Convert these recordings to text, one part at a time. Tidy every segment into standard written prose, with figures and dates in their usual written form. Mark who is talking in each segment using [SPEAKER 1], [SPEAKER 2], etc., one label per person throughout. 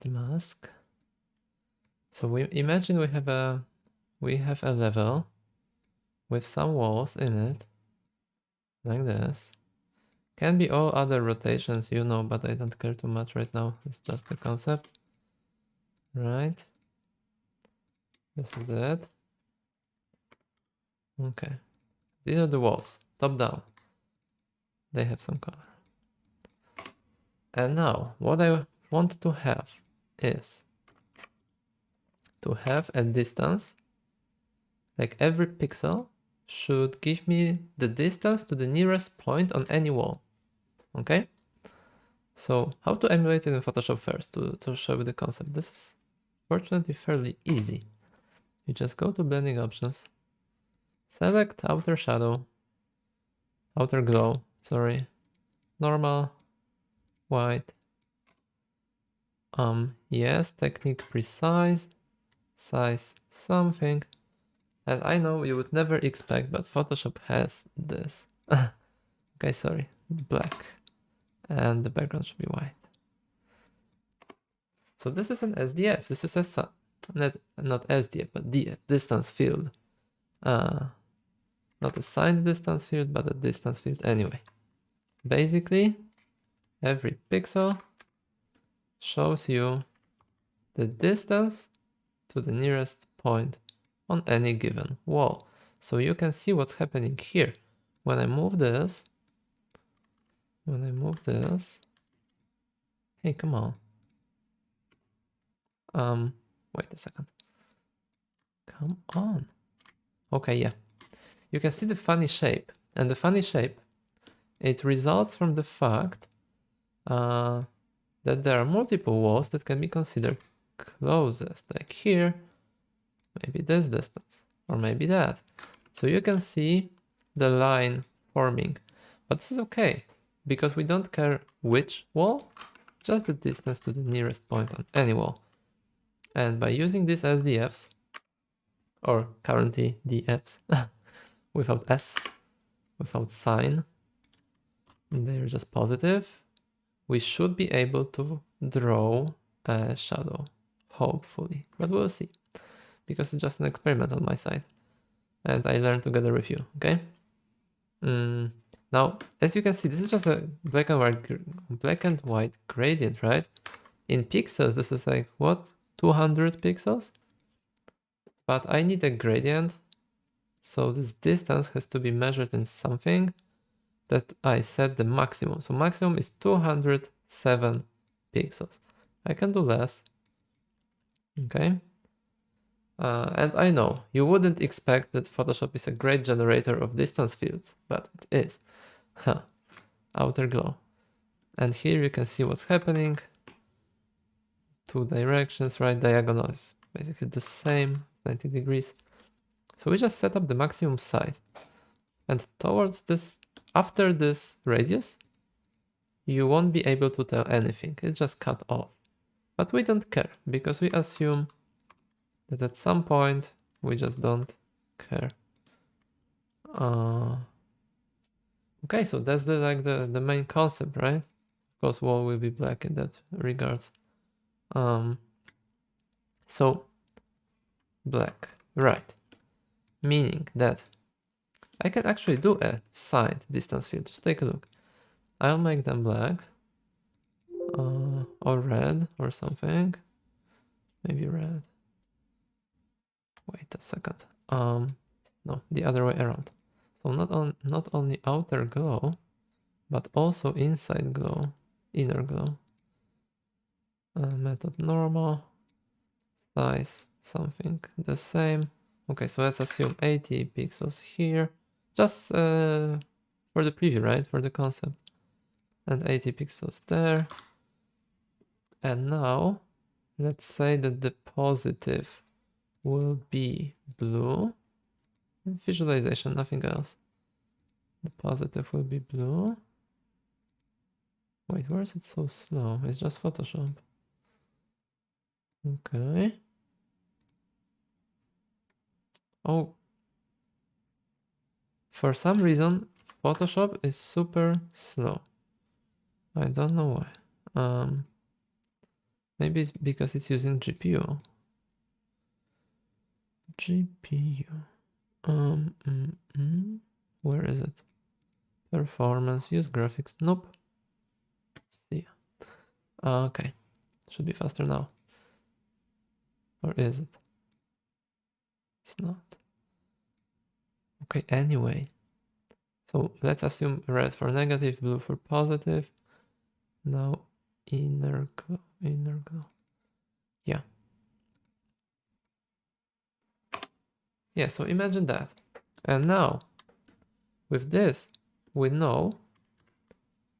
[SPEAKER 1] the mask. So we imagine we have a level with some walls in it, like this. Can be all other rotations, you know, but I don't care too much right now. It's just the concept, right? This is it. Okay, these are the walls, top down. They have some color. And now what I want to have is to have a distance, like every pixel should give me the distance to the nearest point on any wall. Okay? So how to emulate it in Photoshop first to show you the concept. This is fortunately fairly easy. You just go to blending options, select outer shadow, outer glow, sorry, normal, white, yes, technique precise, size something, and I know you would never expect, but Photoshop has this. Okay, sorry, black, and the background should be white. So this is an SDF. This is a not SDF, but DF, distance field. Not a signed distance field, but a distance field anyway. Basically, every pixel shows you the distance to the nearest point on any given wall. So you can see what's happening here. When I move this, hey, come on. Wait a second. Come on. Okay, yeah. You can see the funny shape, and the funny shape, it results from the fact that there are multiple walls that can be considered closest, like here, maybe this distance, or maybe that. So you can see the line forming, but this is okay, because we don't care which wall, just the distance to the nearest point on any wall. And by using these SDFs, or currently DFs, without S, without sign, they're just positive, we should be able to draw a shadow, hopefully, but we'll see, because it's just an experiment on my side, and I learned together with you, okay? Now, as you can see, this is just a black and white gradient, right? In pixels, this is like, what, 200 pixels? But I need a gradient, so this distance has to be measured in something that I set the maximum. So maximum is 207 pixels. I can do less, okay? And I know you wouldn't expect that Photoshop is a great generator of distance fields, but it is. Huh. Outer glow. And here you can see what's happening. Two directions, right? Diagonal is basically the same, 90 degrees. So we just set up the maximum size. And towards this, after this radius, you won't be able to tell anything. It's just cut off. But we don't care, because we assume that at some point we just don't care. Okay, so that's the main concept, right? Of course, wall will be black in that regards. So black, right? Meaning that I can actually do a signed distance field. Just take a look. I'll make them black, or red or something. Maybe red. Wait a second. No, the other way around. So not only outer glow, but also inside glow, inner glow. Method normal, size something the same. Okay, so let's assume 80 pixels here, just for the preview, right? For the concept, and 80 pixels there. And now let's say that the positive will be blue. Visualization, nothing else. The positive will be blue. Wait, where is it so slow? It's just Photoshop. Okay. Oh. For some reason, Photoshop is super slow. I don't know why. Maybe it's because it's using GPU. GPU. Where is it? Performance, use graphics. Nope. See. Okay. Should be faster now. Or is it? It's not. Okay, anyway. So let's assume red for negative, blue for positive. Now inner glow. Yeah. Yeah, so imagine that. And now with this, we know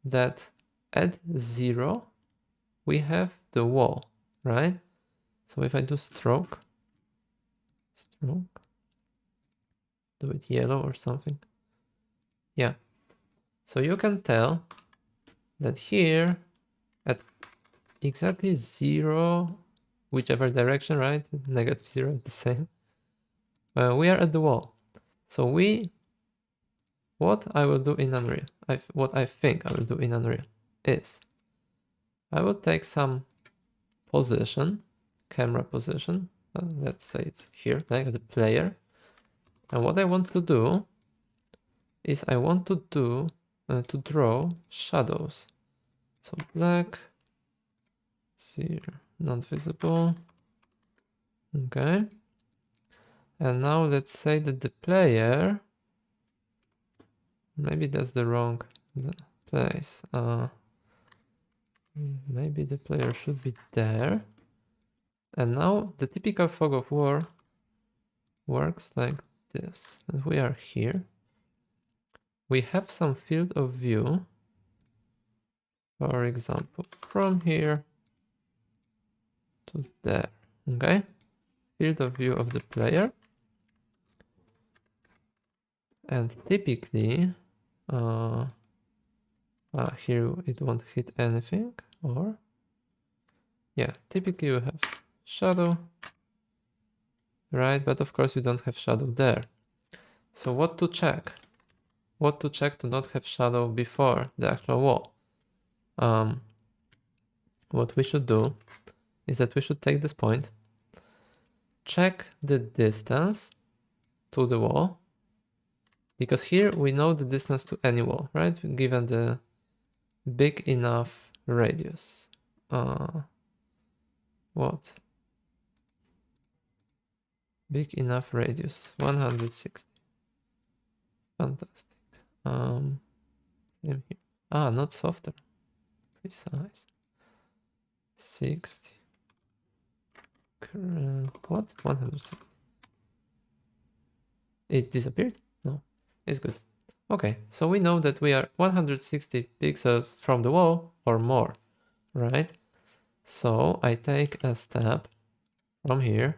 [SPEAKER 1] that at 0, we have the wall, right? So if I do stroke, do it yellow or something. Yeah. So you can tell that here at exactly 0, whichever direction, right? Negative 0 is the same. We are at the wall. So what I will do in Unreal, what I think I will do in Unreal is I will take some position, camera position. Let's say it's here, like the player. And what I want to do is I want to draw shadows. So black, see, not visible. Okay. And now let's say that the player, maybe that's the wrong place. Maybe the player should be there. And now the typical fog of war works like this. And we are here. We have some field of view. For example, from here to there. Okay. Field of view of the player. And typically, here it won't hit anything, or yeah, typically you have shadow, right? But of course we don't have shadow there. So what to check? What to check to not have shadow before the actual wall? What we should do is that we should take this point, check the distance to the wall, because here we know the distance to any wall, right? Given the big enough radius. What? Big enough radius, 160. Fantastic. Same here. Not softer. Precise. 60. What? 160. It disappeared? No, it's good. Okay, so we know that we are 160 pixels from the wall or more, right? So I take a step from here,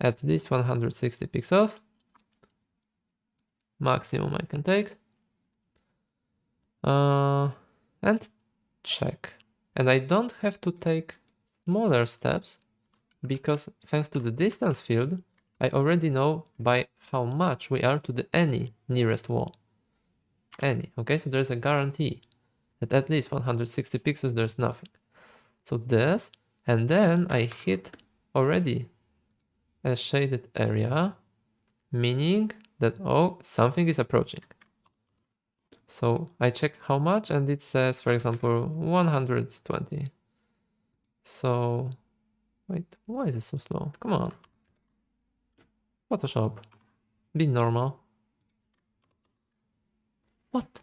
[SPEAKER 1] at least 160 pixels, maximum I can take, and check. And I don't have to take smaller steps because thanks to the distance field, I already know by how much we are to the any nearest wall. Any, okay? So there's a guarantee that at least 160 pixels, there's nothing. So this, and then I hit already a shaded area, meaning that, oh, something is approaching. So I check how much and it says, for example, 120. So, wait, why is it so slow? Come on. Photoshop, be normal. What?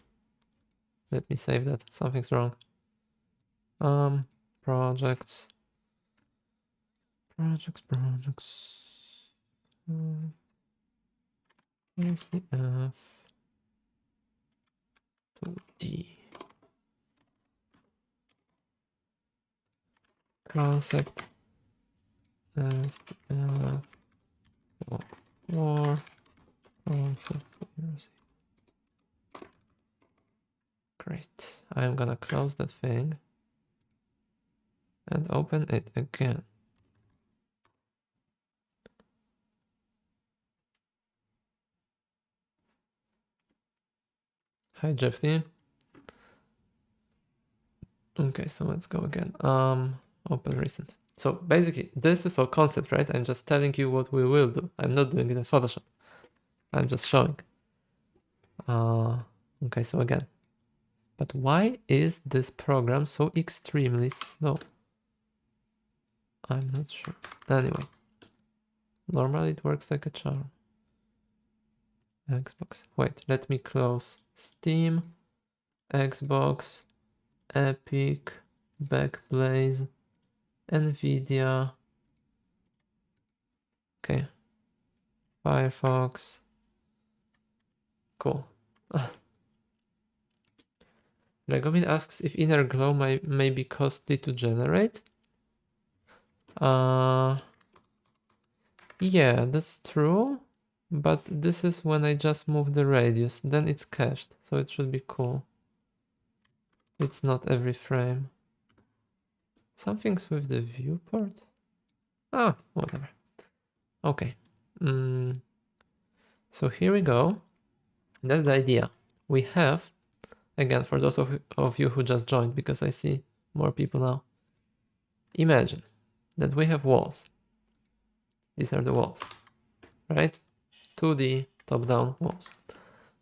[SPEAKER 1] Let me save that, something's wrong. Projects. Where's the F to D? Concept STF war concept. Great. I'm gonna close that thing and open it again. Hi Jeffy. Okay, so let's go again. Open recent. So basically, this is our concept, right? I'm just telling you what we will do. I'm not doing it in Photoshop. I'm just showing. Okay, so again. But why is this program so extremely slow? I'm not sure. Anyway, normally it works like a charm. Xbox. Wait, let me close Steam, Xbox, Epic, Backblaze, Nvidia. Okay. Firefox. Cool. Legomin asks if inner glow may be costly to generate. Yeah, that's true. But this is when I just move the radius, then it's cached, so it should be cool. It's not every frame. Something's with the viewport. Ah, whatever. Okay. So here we go. That's the idea. We have, again, for those of you who just joined, because I see more people now. Imagine that we have walls. These are the walls, right? 2D top-down walls.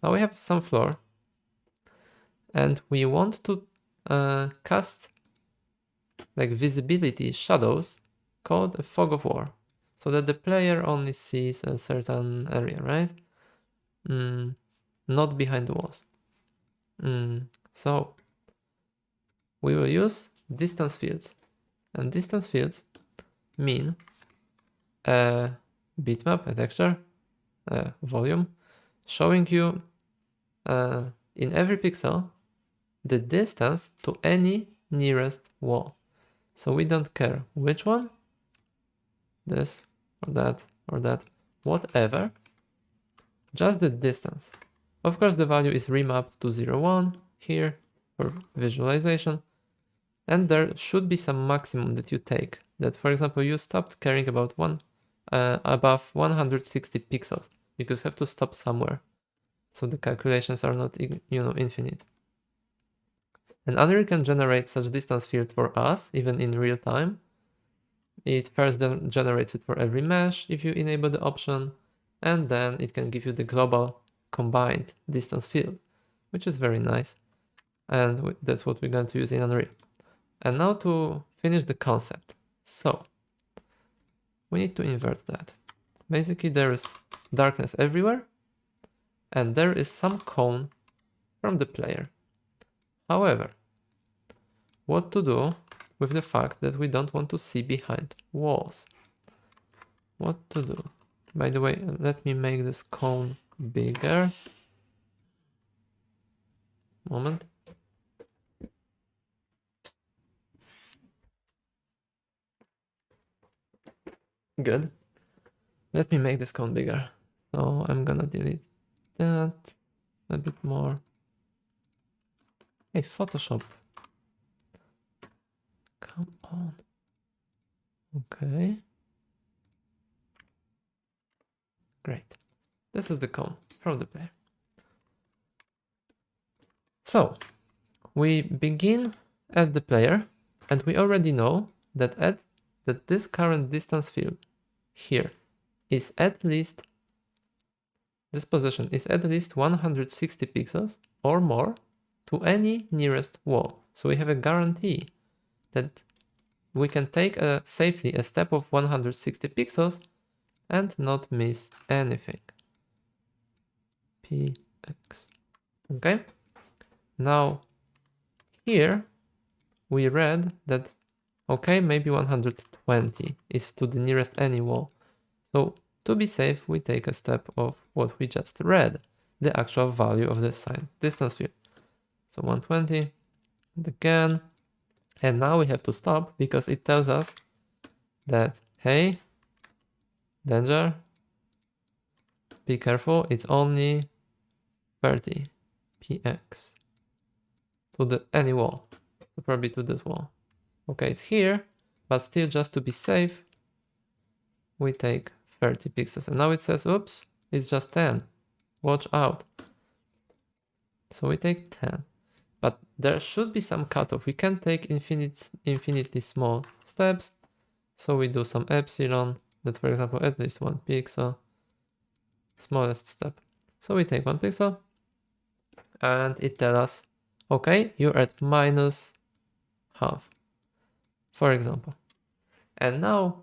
[SPEAKER 1] Now we have some floor, and we want to cast like visibility shadows called a fog of war, so that the player only sees a certain area, right? Not behind the walls. So we will use distance fields, and distance fields mean a bitmap, a texture, a volume, showing you in every pixel the distance to any nearest wall. So we don't care which one, this or that, whatever, just the distance. Of course, the value is remapped to 0, 1 here for visualization. And there should be some maximum that you take. That, for example, you stopped caring about above 160 pixels, because you have to stop somewhere. So the calculations are not, infinite. And Unreal can generate such distance field for us, even in real time. It first generates it for every mesh if you enable the option, and then it can give you the global combined distance field, which is very nice. And that's what we're going to use in Unreal. And now to finish the concept. So we need to invert that. Basically, there is darkness everywhere, and there is some cone from the player. However, what to do with the fact that we don't want to see behind walls? What to do? By the way, let me make this cone bigger. Moment. Good. Let me make this cone bigger. So I'm gonna delete that a bit more. Hey, Photoshop. Come on. Okay. Great. This is the cone from the player. So we begin at the player, and we already know that this current distance field here is at least, this position is at least 160 pixels or more to any nearest wall. So we have a guarantee that we can take safely a step of 160 pixels and not miss anything. Px. Okay. Now here we read that, okay, maybe 120 is to the nearest any wall. So to be safe, we take a step of what we just read, the actual value of the assigned distance field. So 120, and again, and now we have to stop because it tells us that, hey, danger, be careful, it's only 30 px to the any wall, so probably to this wall. Okay, it's here, but still, just to be safe, we take 30 pixels. And now it says, oops, it's just 10. Watch out. So we take 10. But there should be some cutoff. We can take infinitely small steps. So we do some epsilon that, for example, at least 1 pixel, smallest step. So we take 1 pixel and it tells us, okay, you're at minus half, for example. And now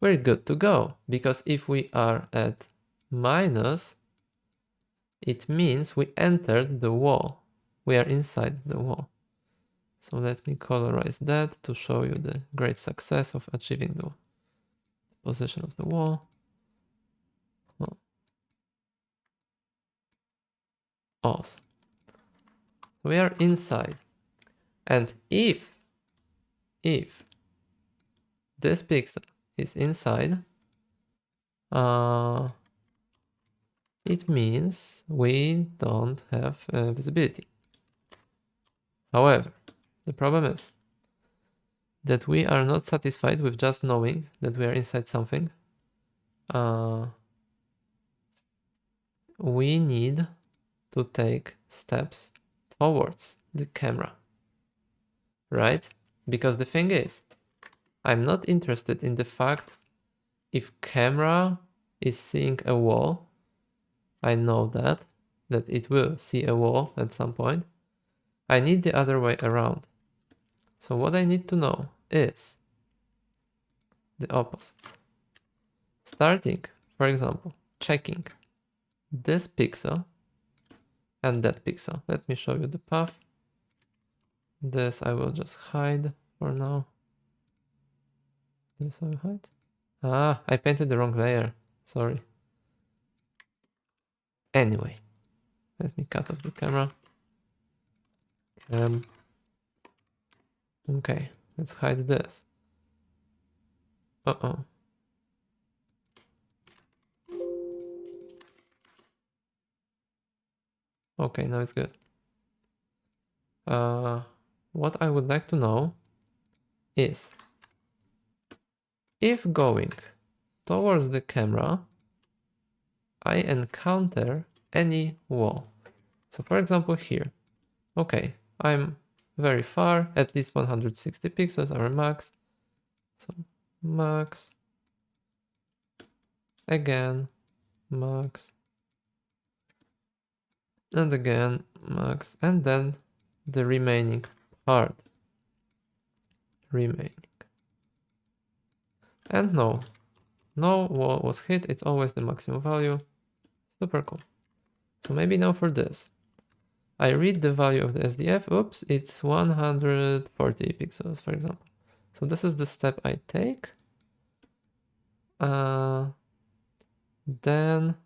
[SPEAKER 1] we're good to go, because if we are at minus, it means we entered the wall. We are inside the wall. So let me colorize that to show you the great success of achieving the position of the wall. Oh. Awesome. We are inside. And if this pixel is inside, it means we don't have visibility. However, the problem is that we are not satisfied with just knowing that we are inside something. We need to take steps towards the camera, right? Because the thing is, I'm not interested in the fact if camera is seeing a wall. I know that it will see a wall at some point. I need the other way around. So what I need to know is the opposite. Starting, for example, checking this pixel and that pixel. Let me show you the path. This I will just hide for now. This I will hide. Ah, I painted the wrong layer. Sorry. Anyway, let me cut off the camera. Okay, let's hide this. Uh-oh. Okay, now it's good. What I would like to know is if going towards the camera, I encounter any wall. So for example here, okay, I'm very far, at least 160 pixels, our max. So max, again, max, and again, max, and then the remaining part. And no wall was hit, it's always the maximum value. Super cool. So maybe now for this. I read the value of the SDF, oops, it's 140 pixels, for example. So this is the step I take. Then,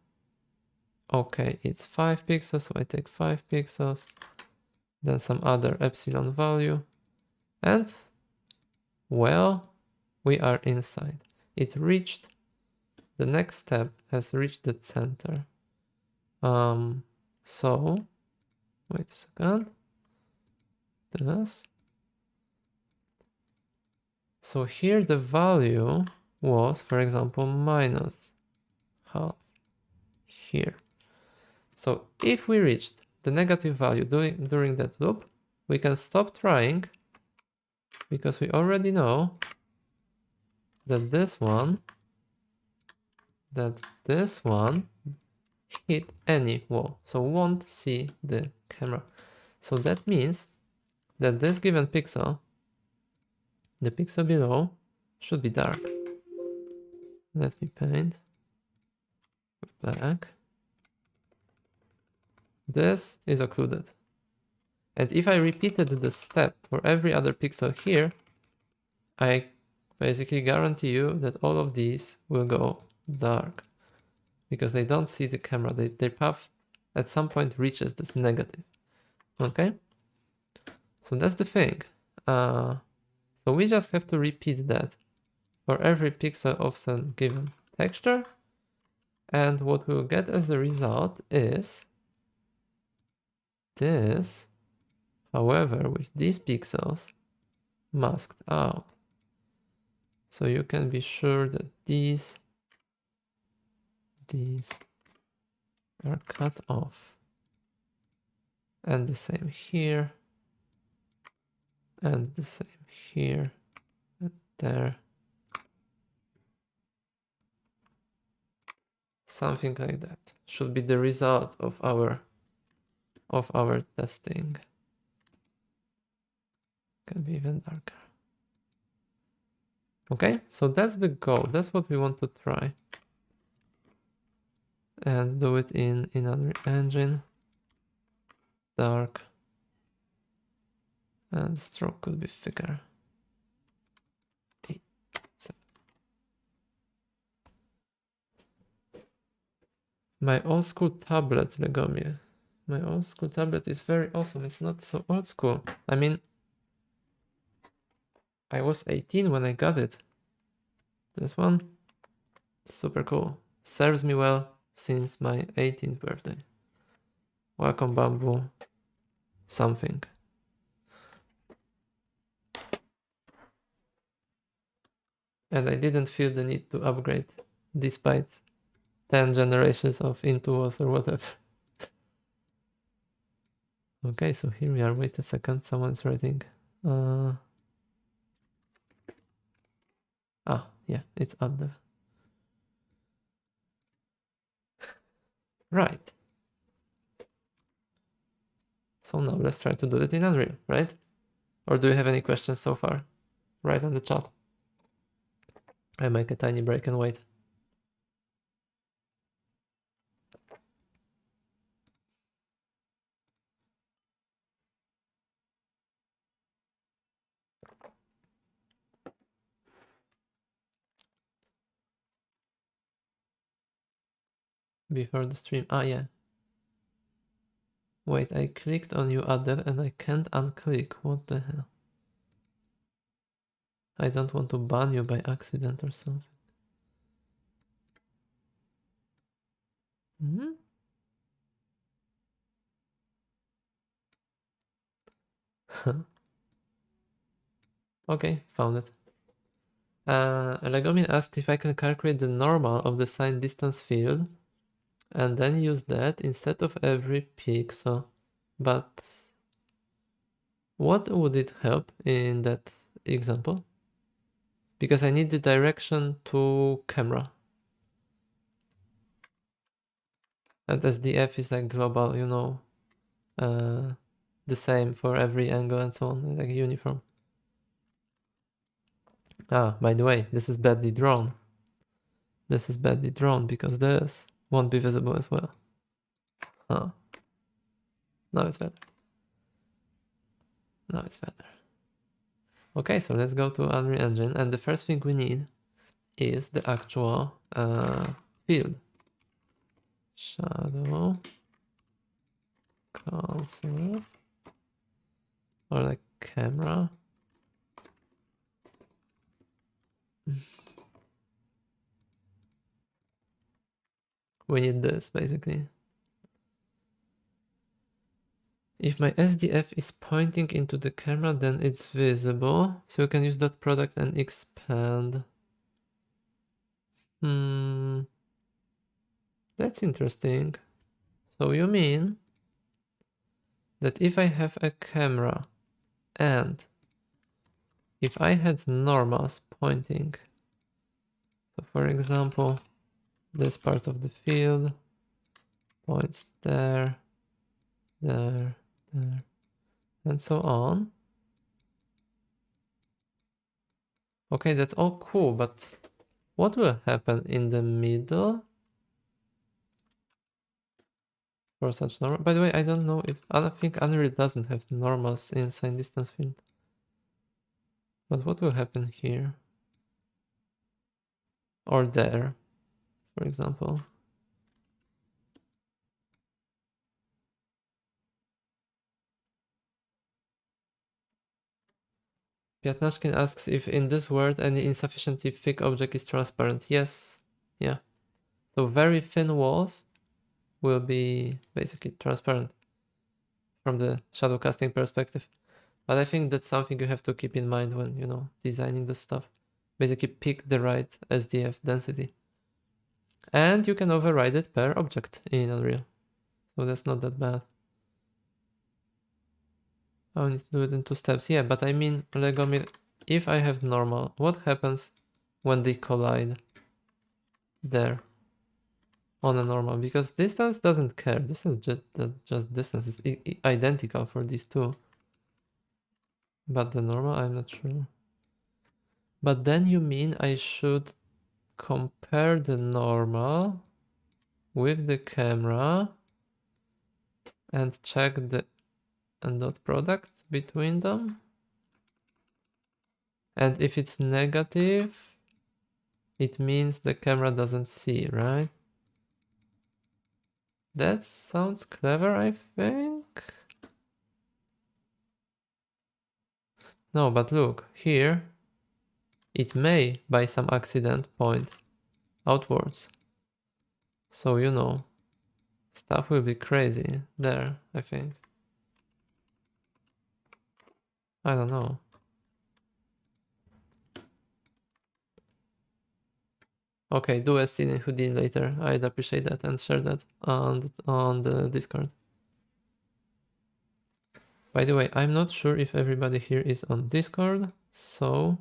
[SPEAKER 1] okay, it's 5 pixels, so I take 5 pixels. Then some other epsilon value. And, well, we are inside. It reached, the next step has reached the center. So, wait a second. This. So here the value was, for example, minus half here. So if we reached the negative value during that loop, we can stop trying because we already know that this one hit any wall, so won't see the camera. So that means that this given pixel, the pixel below, should be dark. Let me paint with black. This is occluded. And if I repeated the step for every other pixel here, I basically guarantee you that all of these will go dark because they don't see the camera. Their path at some point reaches this negative. Okay? So that's the thing. So we just have to repeat that for every pixel of some given texture. And what we'll get as the result is this, however, with these pixels masked out. So you can be sure that these are cut off. And the same here. And the same here and there. Something like that should be the result of our testing. Can be even darker. Okay, so that's the goal. That's what we want to try. And do it in Unreal Engine. Dark. And stroke could be thicker. 8, 7. My old school tablet, Legomir. My old school tablet is very awesome. It's not so old school. I mean, I was 18 when I got it. This one, super cool. Serves me well since my 18th birthday. Welcome, Bamboo. Something. And I didn't feel the need to upgrade despite 10 generations of Intuos or whatever. Okay, so here we are. Wait a second, someone's writing. Yeah, it's up there. Right. So now let's try to do it in Unreal, right? Or do you have any questions so far? Write on the chat. I make a tiny break and wait. Before the stream. Yeah. Wait, I clicked on you other and I can't unclick. What the hell? I don't want to ban you by accident or something. Hmm? Okay, found it. Legomin asked if I can calculate the normal of the sign distance field and then use that instead of every pixel. But what would it help in that example? Because I need the direction to camera. And SDF is like global, you know, the same for every angle and so on, like uniform. By the way, this is badly drawn. This is badly drawn because this won't be visible as well. Now it's better. Now it's better. Okay, so let's go to Unreal Engine, and the first thing we need is the actual field. Shadow concept or like camera. We need this basically. If my SDF is pointing into the camera, then it's visible. So you can use that product and expand. That's interesting. So you mean that if I have a camera and if I had normals pointing, so for example, this part of the field points there, there, there, and so on. Okay, that's all cool, but what will happen in the middle for such normal? By the way, I don't know if I think Unreal doesn't have normals in sign distance field. But what will happen here? Or there, for example. Piatnashkin asks if in this world any insufficiently thick object is transparent. Yes. Yeah. So very thin walls will be basically transparent from the shadow casting perspective. But I think that's something you have to keep in mind when, you know, designing this stuff. Basically pick the right SDF density. And you can override it per object in Unreal. So that's not that bad. I need to do it in 2 steps. Yeah, but I mean, Legomir, if I have normal, what happens when they collide there on a normal? Because distance doesn't care. This is just distance. It's identical for these two. But the normal, I'm not sure. But then you mean I should compare the normal with the camera and check the dot product between them? And if it's negative, it means the camera doesn't see, right? That sounds clever, I think. No, but look, here, it may, by some accident, point outwards. So, you know, stuff will be crazy there, I think. I don't know. Okay, do a scene in Houdini later. I'd appreciate that, and share that on the Discord. By the way, I'm not sure if everybody here is on Discord, so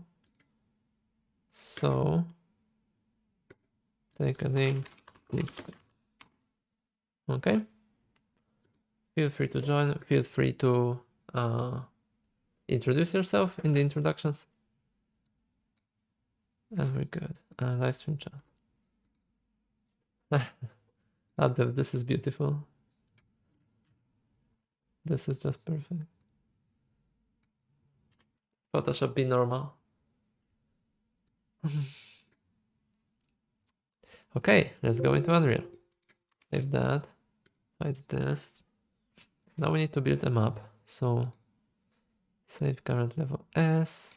[SPEAKER 1] take a link, click. Okay. Feel free to join. Feel free to introduce yourself in the introductions. And we're good. Live stream chat. Adev, this is beautiful. This is just perfect. Photoshop be normal. Okay, let's go into Unreal. Save that. Hide this. Now we need to build a map. So save current level as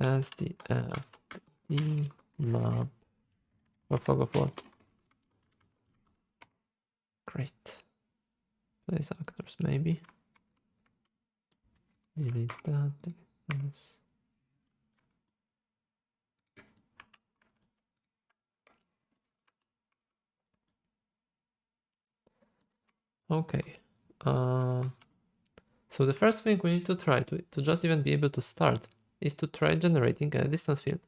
[SPEAKER 1] SDF the map. Or fog of war. Great. Place actors maybe. Delete that. Delete this. Okay. So the first thing we need to try to just even be able to start is to try generating a distance field.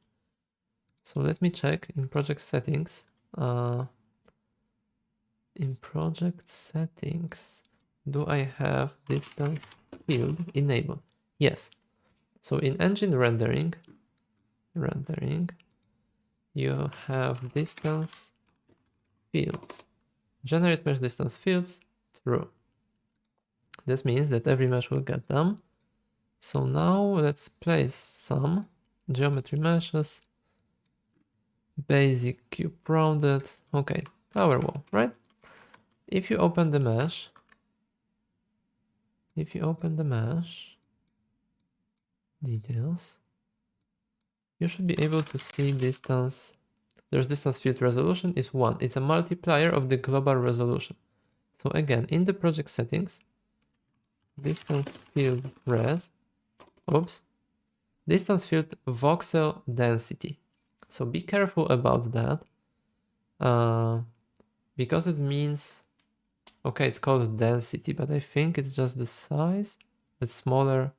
[SPEAKER 1] So let me check in project settings. In project settings, do I have distance field enabled? Yes. So in engine rendering, you have distance fields. Generate mesh distance fields, true. This means that every mesh will get them. So now let's place some geometry meshes. Basic cube rounded. Okay, tower wall, right? If you open the mesh, details, you should be able to see distance. There's distance field resolution is 1. It's a multiplier of the global resolution. So again, in the project settings, distance field res, distance field voxel density. So be careful about that, because it means, okay, it's called density, but I think it's just the size that's smaller.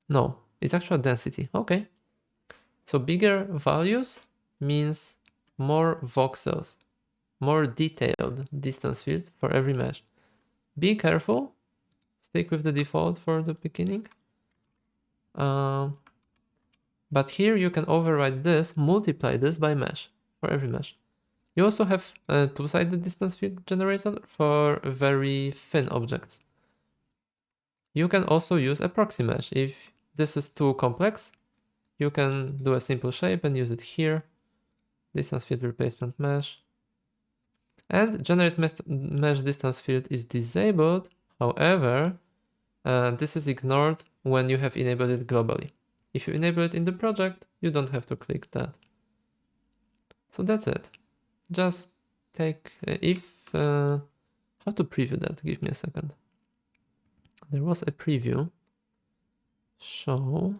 [SPEAKER 1] No, it's actual density. Okay. So bigger values means more voxels, more detailed distance field for every mesh. Be careful. Stick with the default for the beginning. But here you can override this, multiply this by mesh for every mesh. You also have a two-sided distance field generator for very thin objects. You can also use a proxy mesh. If this is too complex, you can do a simple shape and use it here. Distance field replacement mesh. And generate mesh distance field is disabled. However, this is ignored when you have enabled it globally. If you enable it in the project, you don't have to click that. So that's it. Just take, how to preview that? Give me a second. There was a preview. Show.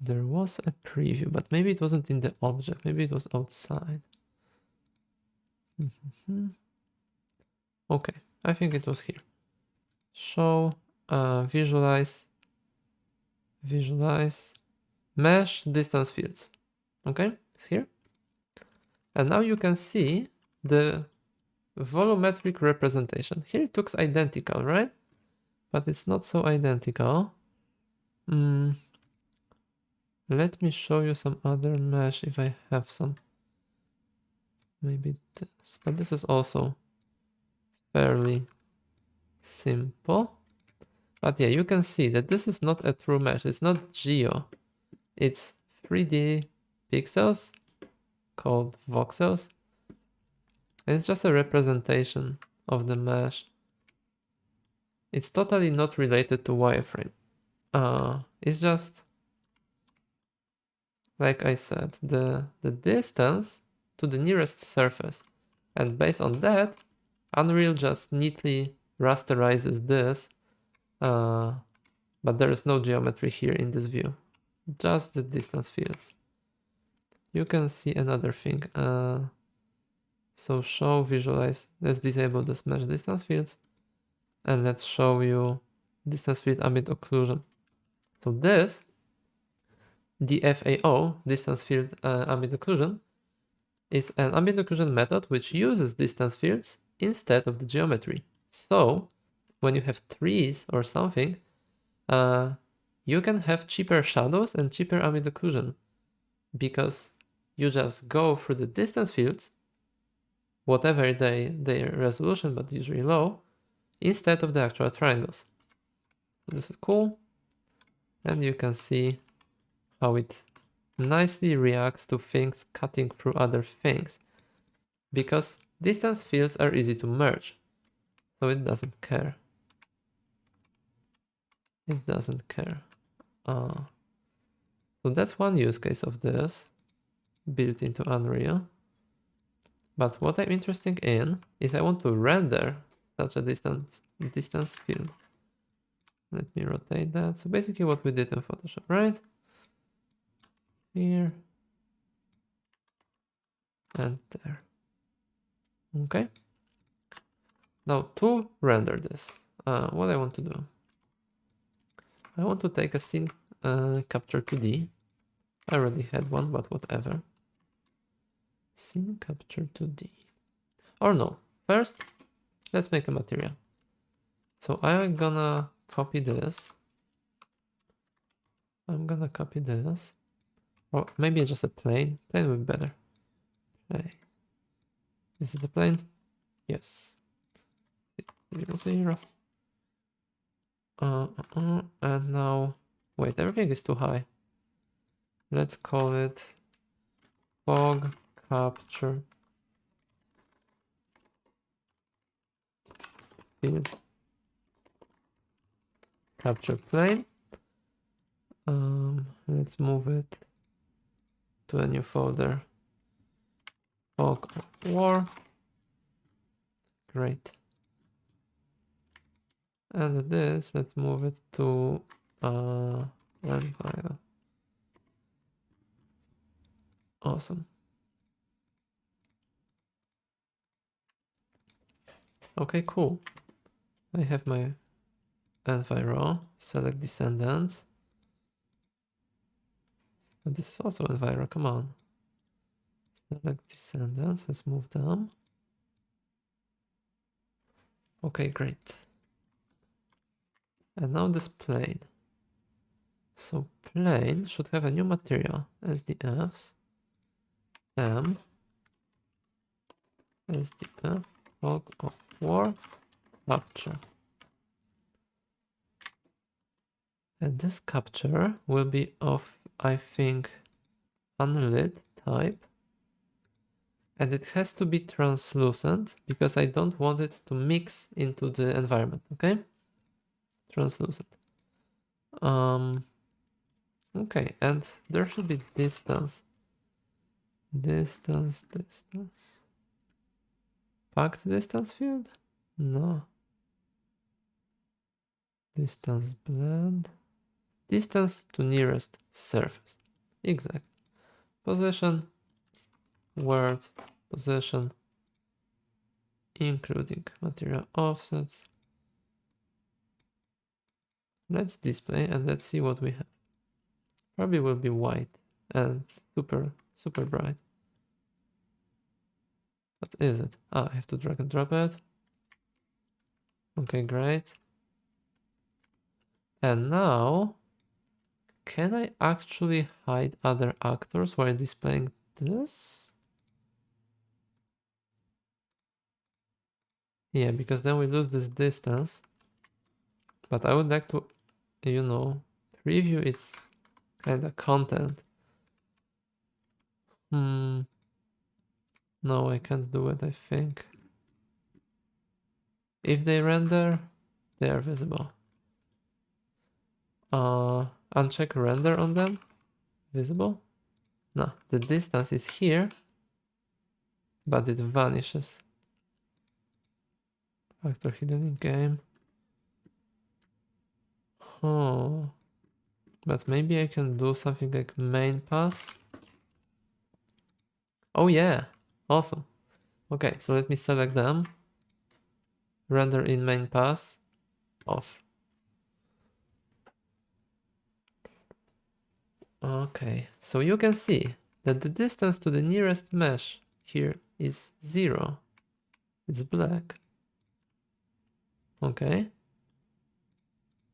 [SPEAKER 1] There was a preview, but maybe it wasn't in the object. Maybe it was outside. Okay. I think it was here. Show, visualize mesh distance fields. Okay, it's here. And now you can see the volumetric representation. Here it looks identical, right? But it's not so identical. Let me show you some other mesh if I have some. Maybe this, but this is also fairly simple. But yeah, you can see that this is not a true mesh. It's not geo. It's 3D pixels called voxels. And it's just a representation of the mesh. It's totally not related to wireframe. It's just, like I said, the distance to the nearest surface. And based on that, Unreal just neatly rasterizes this. But there is no geometry here in this view. Just the distance fields. You can see another thing. So show, visualize. Let's disable this mesh distance fields. And let's show you distance field ambient occlusion. So this, the FAO, distance field ambient occlusion, is an ambient occlusion method which uses distance fields instead of the geometry. So when you have trees or something, you can have cheaper shadows and cheaper ambient occlusion because you just go through the distance fields, whatever their resolution, but usually low, instead of the actual triangles. So this is cool. And you can see how it nicely reacts to things cutting through other things because distance fields are easy to merge. So it doesn't care. It doesn't care. So that's one use case of this built into Unreal. But what I'm interested in is I want to render such a distance field. Let me rotate that. So basically what we did in Photoshop, right? Here and there. Okay. Now to render this, what I want to do, I want to take a scene capture 2D. I already had one, but whatever. Scene capture 2D. Or no, first, let's make a material. So I'm gonna copy this. I'm gonna copy this. Or maybe just a plane. Plane would be better. Okay. Is it a plane? Yes. 0, 0. And now, wait, everything is too high. Let's call it fog capture field capture plane. Let's move it to a new folder. Fog of War. Great. And this, let's move it to file. Awesome. Okay, cool. I have my enviro, select descendants. And this is also enviro, come on. Select descendants, let's move them. Okay, great. And now this plane. So plane should have a new material, SDFs, M, SDF, fog of war, capture. And this capture will be of, I think, unlit type. And it has to be translucent because I don't want it to mix into the environment, okay? Translucent. Okay, and there should be distance. Distance. Packed distance field? No. Distance blend. Distance to nearest surface. Exactly. Position, word, position, including material offsets. Let's display and let's see what we have. Probably will be white and super bright. What is it? Ah, I have to drag and drop it. Okay, great. And now, can I actually hide other actors while displaying this? Yeah, because then we lose this distance. But I would like to, you know, preview its kind of content. No, I can't do it, I think. If they render, they are visible. Uncheck render on them. Visible? No, the distance is here, but it vanishes. Factor hidden in game. Oh, but maybe I can do something like main pass. Oh yeah, awesome. Okay, so let me select them. Render in main pass, off. Okay, so you can see that the distance to the nearest mesh here is 0. It's black. Okay.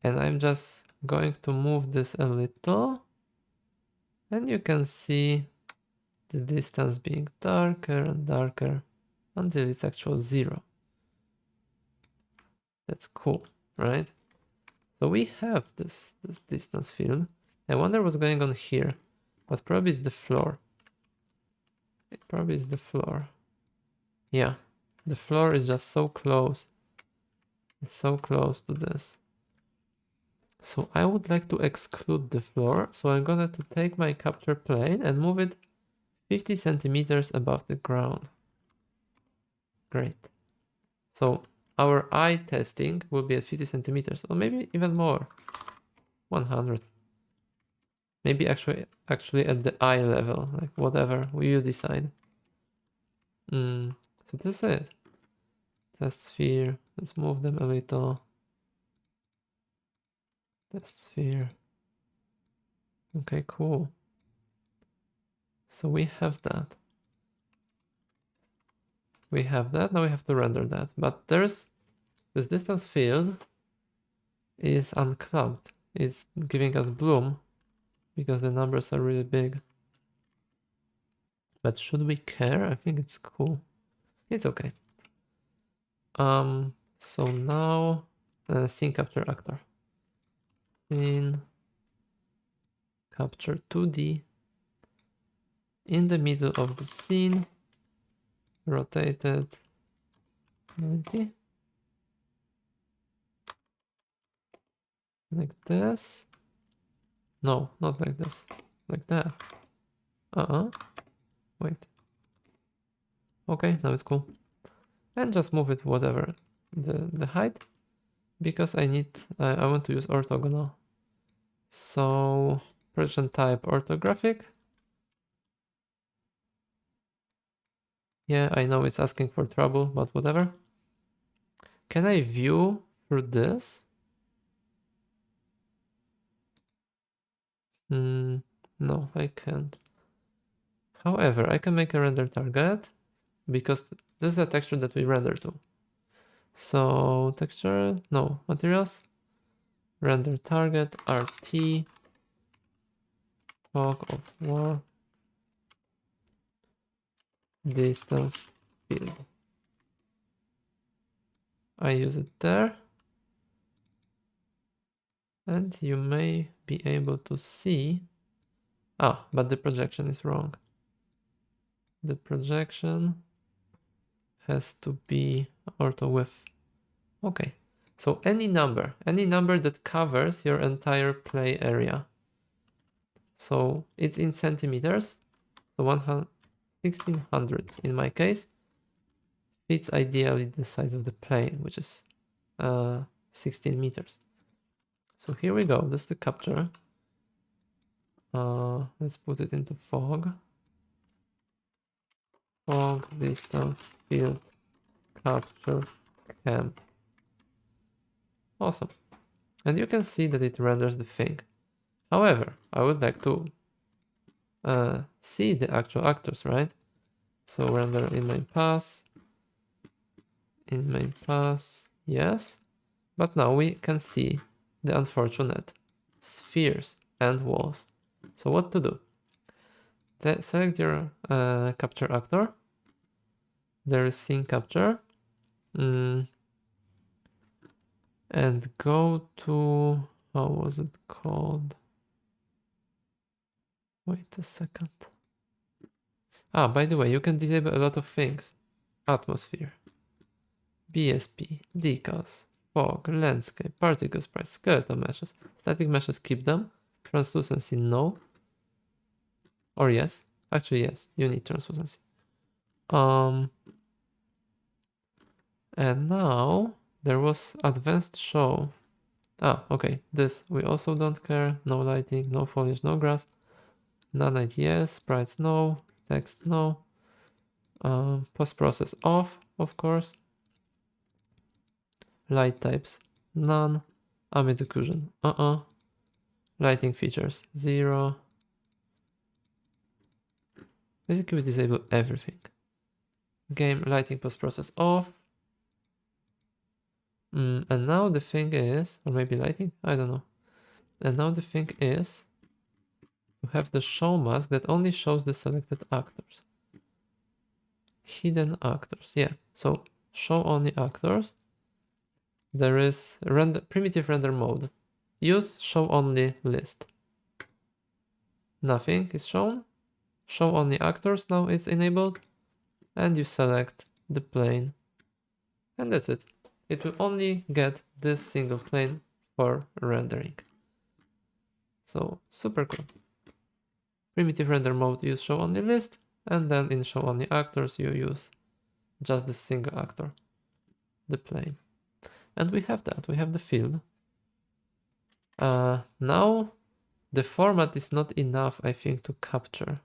[SPEAKER 1] And I'm just going to move this a little. And you can see the distance being darker and darker until it's actual 0. That's cool, right? So we have this distance field. I wonder what's going on here, but probably it's the floor. It probably is the floor. Yeah, the floor is just so close. It's so close to this. So I would like to exclude the floor. So I'm gonna to take my capture plane and move it 50 centimeters above the ground. Great. So our eye testing will be at 50 centimeters, or maybe even more. 100. Maybe actually at the eye level, like whatever you decide. So that's it. Test sphere. Let's move them a little. Test sphere. Okay, cool. So we have that. We have that. Now we have to render that. But there's this distance field is unclubbed. It's giving us bloom because the numbers are really big. But should we care? I think it's cool. It's okay. So now scene capture actor. Scene capture 2D in the middle of the scene, rotated 90. Like this. No, not like this. Like that. Wait. Okay, now it's cool. And just move it whatever the height, because I want to use orthogonal. So projection type orthographic. Yeah, I know it's asking for trouble, but whatever. Can I view through this? No, I can't. However, I can make a render target because this is a texture that we render to. So texture, no, materials, render target, RT, fog of war, distance field. I use it there. And you may be able to see, but the projection is wrong. The projection has to be ortho with. Okay, so any number that covers your entire play area. So it's in centimeters, so 1600 in my case fits ideally the size of the plane, which is 16 meters. So here we go, this is the capture. Let's put it into fog. Fog, distance, field, capture cam. Awesome. And you can see that it renders the thing. However, I would like to see the actual actors, right? So render in main pass, yes. But now we can see the unfortunate spheres and walls. So what to do? Select your capture actor. There is scene capture. And go to, how was it called? Wait a second. Ah, by the way, you can disable a lot of things. Atmosphere, BSP, decals, fog, landscape, particle sprites, skeletal meshes. Static meshes, keep them. Translucency, no. Or yes. Actually, yes, you need translucency. And now there was advanced show. Ah, okay. This we also don't care. No lighting, no foliage, no grass. Nanite, yes. Sprites, no. Text, no. Post process off, of course. Light types, none. Ambient occlusion, Lighting features, 0. Basically, we disable everything. Game lighting post process off. And now the thing is, or maybe lighting, I don't know. And now the thing is to have the show mask that only shows the selected actors. Hidden actors, yeah. So show only actors. There is primitive render mode. Use show only list. Nothing is shown. Show only actors now is enabled. And you select the plane. And that's it. It will only get this single plane for rendering. So super cool. Primitive render mode, use show only list. And then in show only actors, you use just the single actor, the plane. And we have that, we have the field. Now the format is not enough, I think, to capture.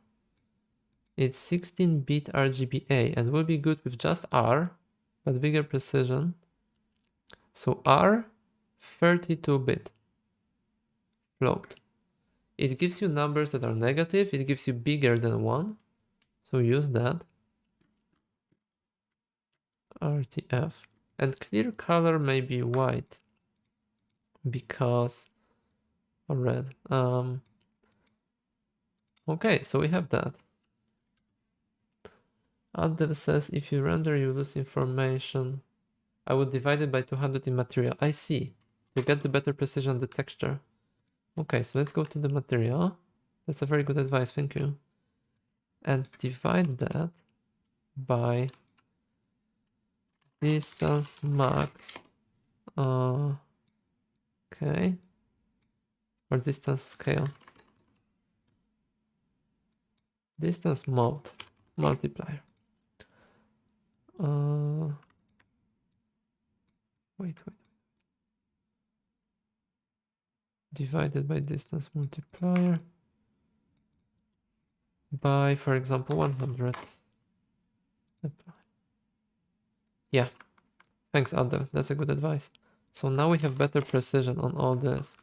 [SPEAKER 1] It's 16-bit RGBA and will be good with just R, but bigger precision. So R, 32-bit float. It gives you numbers that are negative, it gives you bigger than 1. So use that. RTF. And clear color may be white because or red. Okay, so we have that. Adel says if you render you lose information. I would divide it by 200 in material. I see. To get the better precision on the texture. Okay, so let's go to the material. That's a very good advice, thank you. And divide that by distance max. Okay. Or distance scale. Distance multiplier. Wait. Divided by distance multiplier by, for example, 100. Apply. Yeah, thanks, Adel. That's a good advice. So now we have better precision on all this.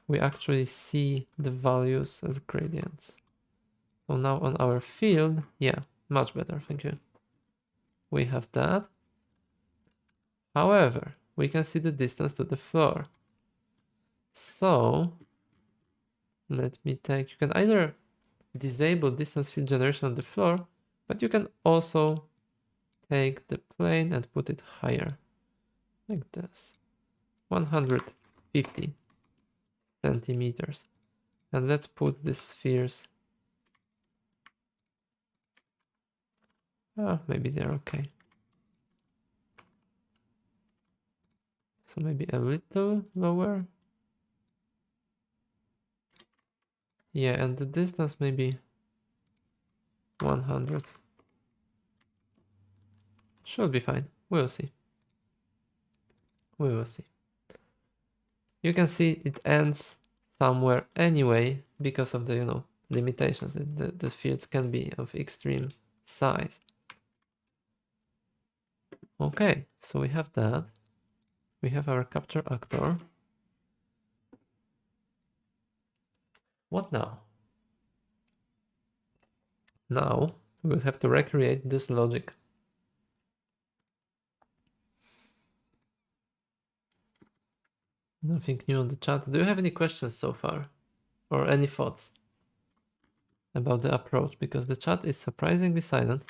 [SPEAKER 1] We actually see the values as gradients. So now on our field, yeah, much better, thank you. We have that. However, we can see the distance to the floor. So let me take, you can either disable distance field generation on the floor, but you can also take the plane and put it higher, like this, 150 centimeters. And let's put the spheres. Maybe they're okay. So maybe a little lower. Yeah, and the distance maybe 100. Should be fine. We'll see. We will see. You can see it ends somewhere anyway because of the, limitations that the fields can be of extreme size. Okay, so we have that. We have our capture actor. What now? Now we will have to recreate this logic. Nothing new on the chat. Do you have any questions so far? Or any thoughts about the approach? Because the chat is surprisingly silent.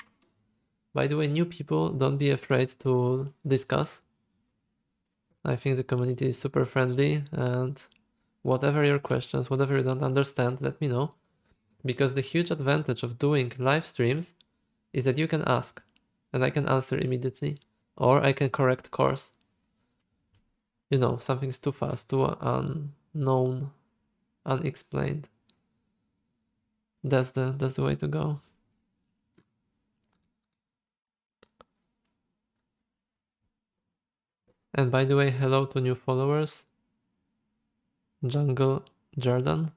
[SPEAKER 1] By the way, new people, don't be afraid to discuss. I think the community is super friendly, and whatever your questions, whatever you don't understand, let me know. Because the huge advantage of doing live streams is that you can ask and I can answer immediately, or I can correct course. You know, something's too fast, too unknown, unexplained. That's the way to go. And by the way, hello to new followers, Jungle Jordan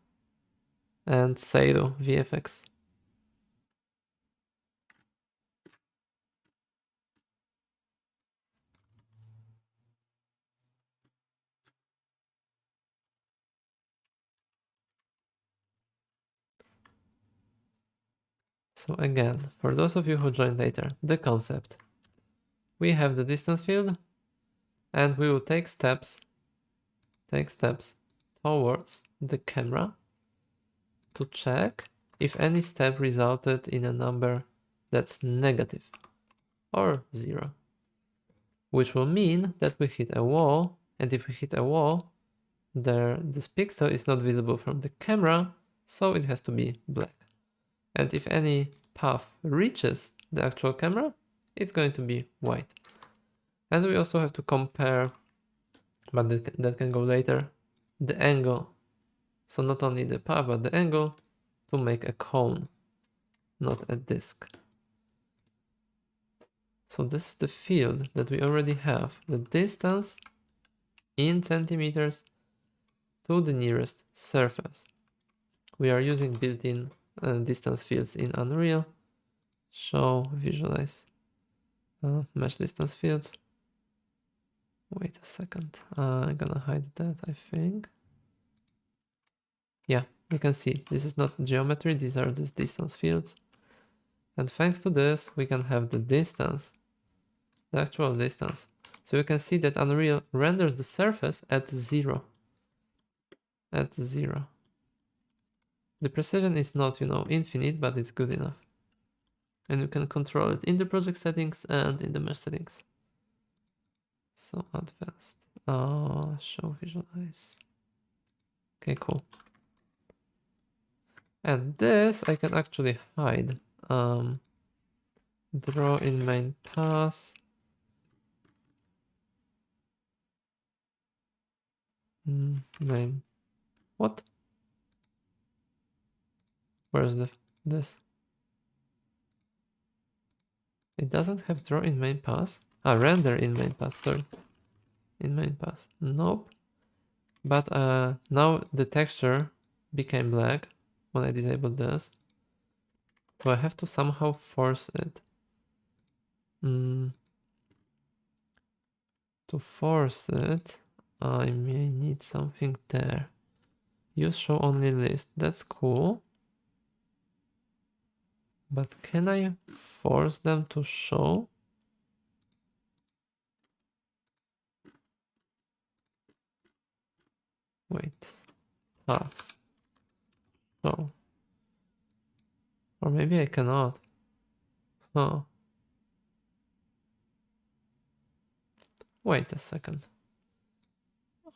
[SPEAKER 1] and Seido VFX. So again, for those of you who joined later, the concept. We have the distance field and we will take steps towards the camera to check if any step resulted in a number that's negative or 0, which will mean that we hit a wall, and if we hit a wall, this pixel is not visible from the camera, so it has to be black. And if any path reaches the actual camera, it's going to be white. And we also have to compare, but that can go later, the angle. So not only the path, but the angle to make a cone, not a disk. So this is the field that we already have, the distance in centimeters to the nearest surface. We are using built-in distance fields in Unreal. Show, visualize, mesh distance fields. Wait a second, I'm gonna hide that, I think. Yeah, you can see this is not geometry, these are just distance fields. And thanks to this, we can have the distance, the actual distance. So you can see that Unreal renders the surface at 0. At 0. The precision is not, infinite, but it's good enough. And you can control it in the project settings and in the mesh settings. So advanced. Show, visualize. Okay, cool. And this I can actually hide. Draw in main pass. Main. What? Where's this? It doesn't have draw in main pass. Render in main pass, sorry. In main pass. Nope. But now the texture became black when I disabled this. So I have to somehow force it. To force it, I may need something there. Use show only list. That's cool. But can I force them to show? Wait. Pass. Show. Or maybe I cannot. Huh. Wait a second.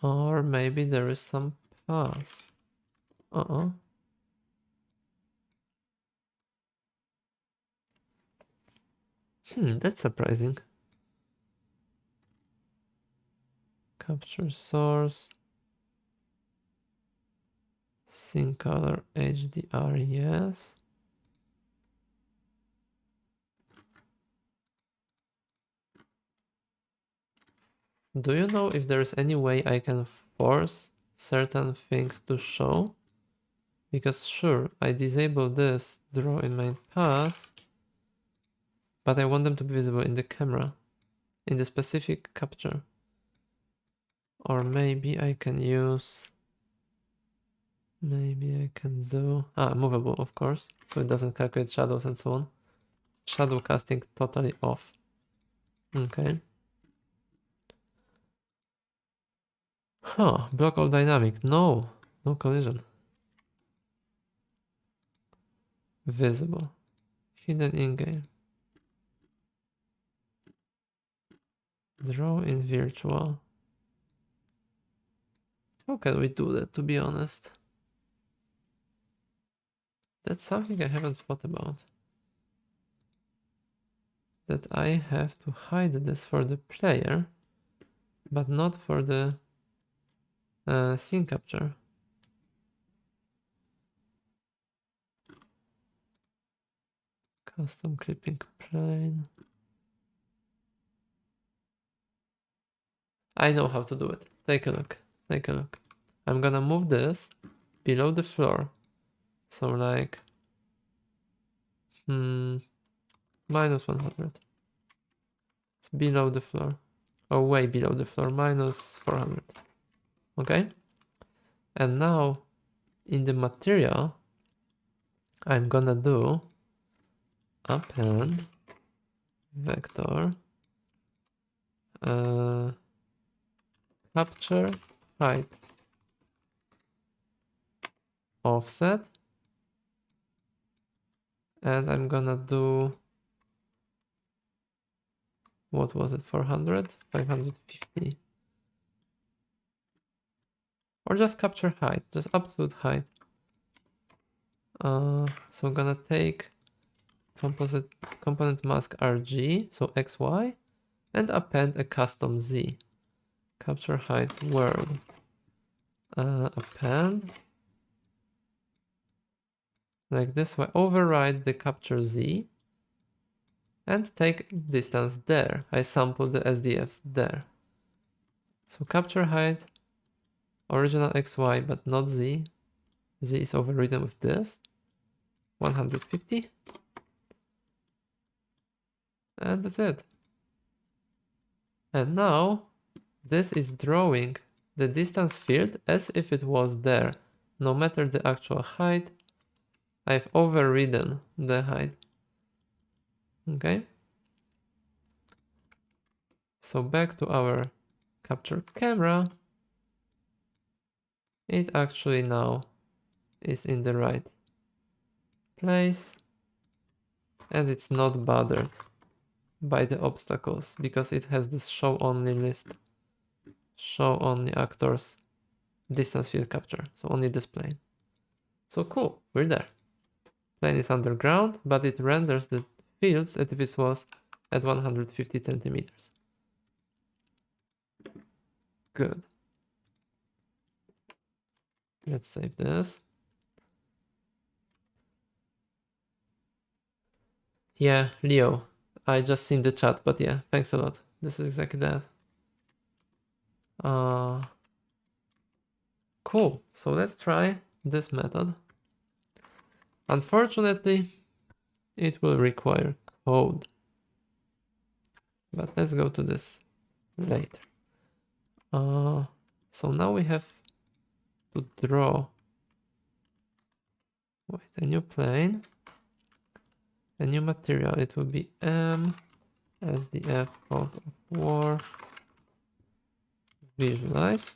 [SPEAKER 1] Or maybe there is some pass. That's surprising. Capture source. Sync color HDR, yes. Do you know if there is any way I can force certain things to show? Because sure, I disable this draw in main pass, but I want them to be visible in the camera, in the specific capture. Or maybe I can use, maybe I can do, movable, of course, so it doesn't calculate shadows and so on. Shadow casting totally off. Okay. Huh, block all dynamic. No, no collision. Visible. Hidden in-game. Draw in virtual. How can we do that, to be honest? That's something I haven't thought about. That I have to hide this for the player, but not for the scene capture. Custom clipping plane. I know how to do it. Take a look. Take a look. I'm gonna move this below the floor. So like minus 100. It's below the floor. Or way below the floor. Minus 400. Okay? And now in the material, I'm gonna do append vector capture height offset, and I'm gonna do, what was it, 400, 550, or just capture height, just absolute height. So I'm gonna take component mask RG, so XY, and append a custom Z. Capture height world. Append. Like this way, override the capture Z and take distance there. I sample the SDFs there. So capture height, original XY, but not Z. Z is overridden with this. 150. And that's it. And now this is drawing the distance field as if it was there. No matter the actual height, I've overridden the height. Okay. So back to our capture camera. It actually now is in the right place. And it's not bothered by the obstacles because it has this show only list. Show only actors distance field capture. So only this plane. So cool, we're there. Plane is underground, but it renders the fields as if it was at 150 centimeters. Good. Let's save this. Yeah, Leo, I just seen the chat, but yeah, thanks a lot. This is exactly that. Cool, so let's try this method. Unfortunately, it will require code. But let's go to this later. So now we have to draw a new plane, a new material. It will be M, SDF, fog of war, visualize.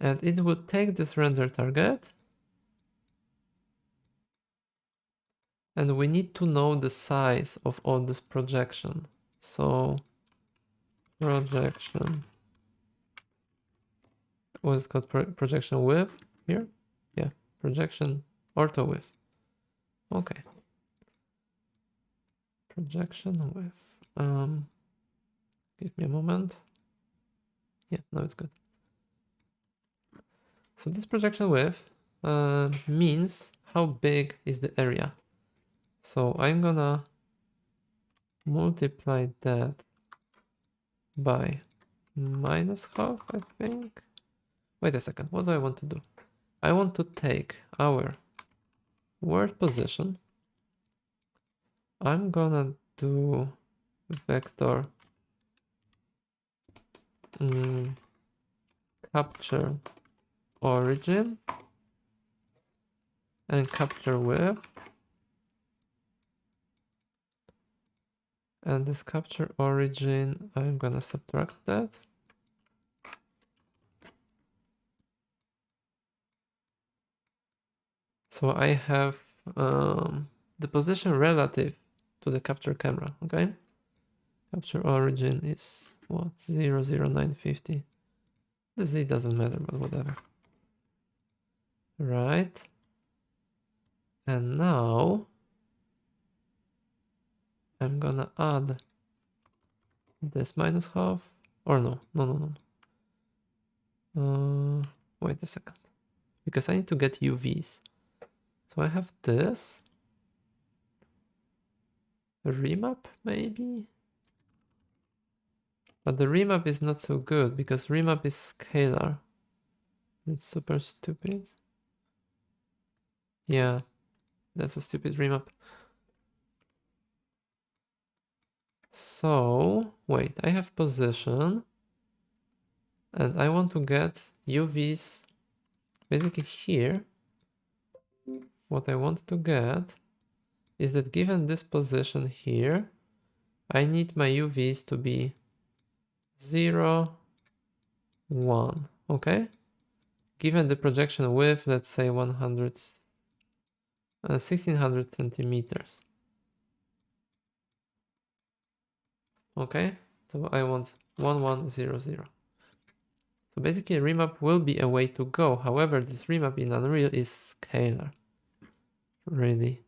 [SPEAKER 1] And it would take this render target. And we need to know the size of all this projection. So projection, what's it called? Projection width here? Yeah, projection ortho width. Okay. Projection width. Give me a moment. Yeah, now it's good. So this projection width means how big is the area. So I'm gonna multiply that by minus half, I think. Wait a second, what do I want to do? I want to take our world position, I'm gonna do vector capture origin and capture width. And this capture origin, I'm gonna subtract that. So I have the position relative to the capture camera, okay? Capture origin is what? 00950. The Z doesn't matter, but whatever. Right. And now I'm gonna add this minus half, or no. Wait a second, because I need to get UVs. So I have this remap maybe, but the remap is not so good because remap is scalar. It's super stupid. Yeah, that's a stupid remap. So wait, I have position and I want to get UVs basically here. What I want to get is that given this position here, I need my UVs to be 0, 1, okay? Given the projection width, let's say 1600 centimeters. Okay, so I want 1100. So basically remap will be a way to go. However, this remap in Unreal is scalar. Really.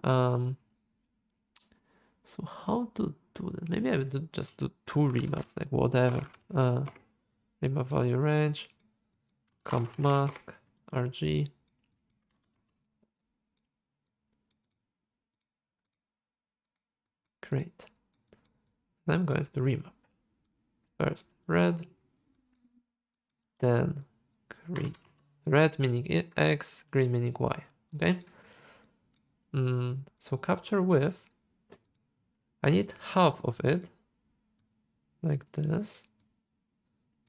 [SPEAKER 1] So how to do that? Maybe I would just do 2 remaps, like whatever. Remap value range, comp mask, RG. Great. And I'm going to remap. First red, then green. Red meaning X, green meaning Y. Okay. So capture width. I need half of it, like this.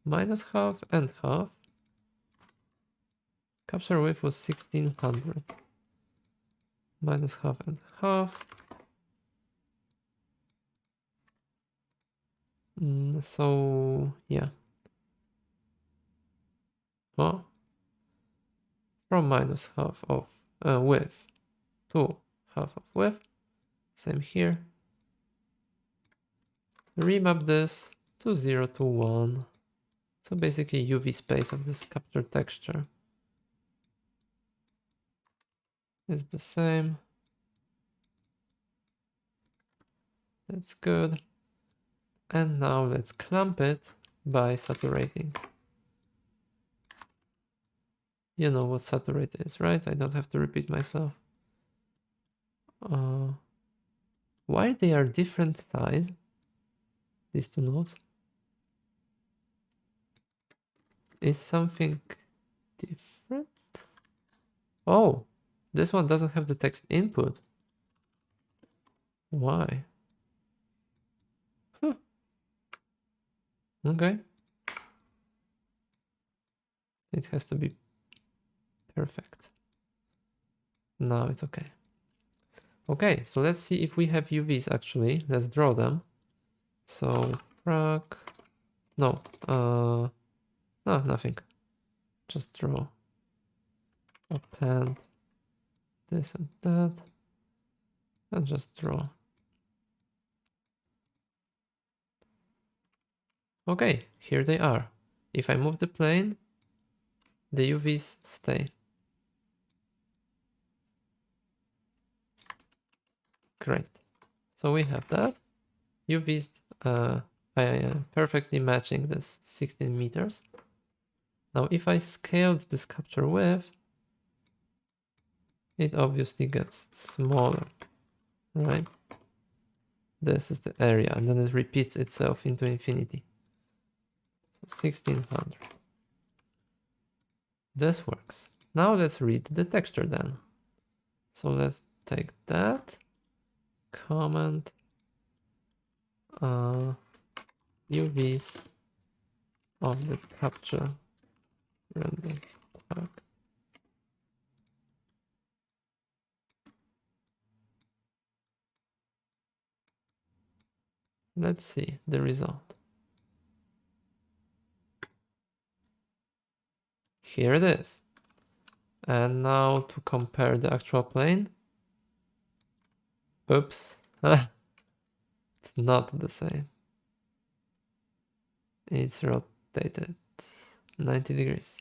[SPEAKER 1] Minus half and half. Capture width was 1600. Minus half and half. So yeah. Well, from minus half of width to half of width. Same here. Remap this to 0 to 1. So basically UV space of this capture texture is the same. That's good. And now let's clamp it by saturating. You know what saturate is, right? I don't have to repeat myself. Why they are different size, these two nodes? Is something different? Oh, this one doesn't have the text input. Why? Huh. Okay. It has to be perfect. Now it's okay. Okay, so let's see if we have UVs actually. Let's draw them. So frag, no, nothing. Just draw, append this and that, and just draw. Okay, here they are. If I move the plane, the UVs stay. Great. So we have that. UVs perfectly matching this 16 meters. Now if I scaled this capture width, it obviously gets smaller, right? This is the area, and then it repeats itself into infinity. So 1600. This works. Now let's read the texture then. So let's take that comment UVs of the capture render tag. Let's see the result. Here it is. And now to compare the actual plane. Oops. It's not the same. It's rotated 90 degrees.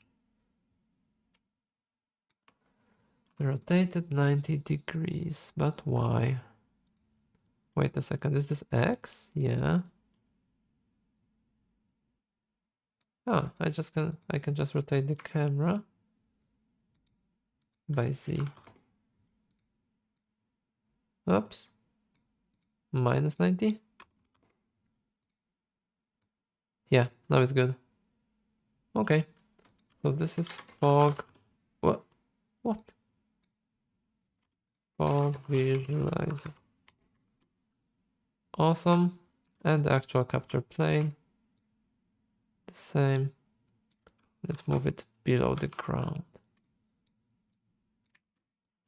[SPEAKER 1] Rotated 90 degrees, but why? Wait a second, is this X? Yeah. Oh, I can just rotate the camera by Z. Oops. Minus 90? Yeah, now it's good. Okay. So this is fog. What? What? Fog visualizer. Awesome. And the actual capture plane. The same. Let's move it below the ground.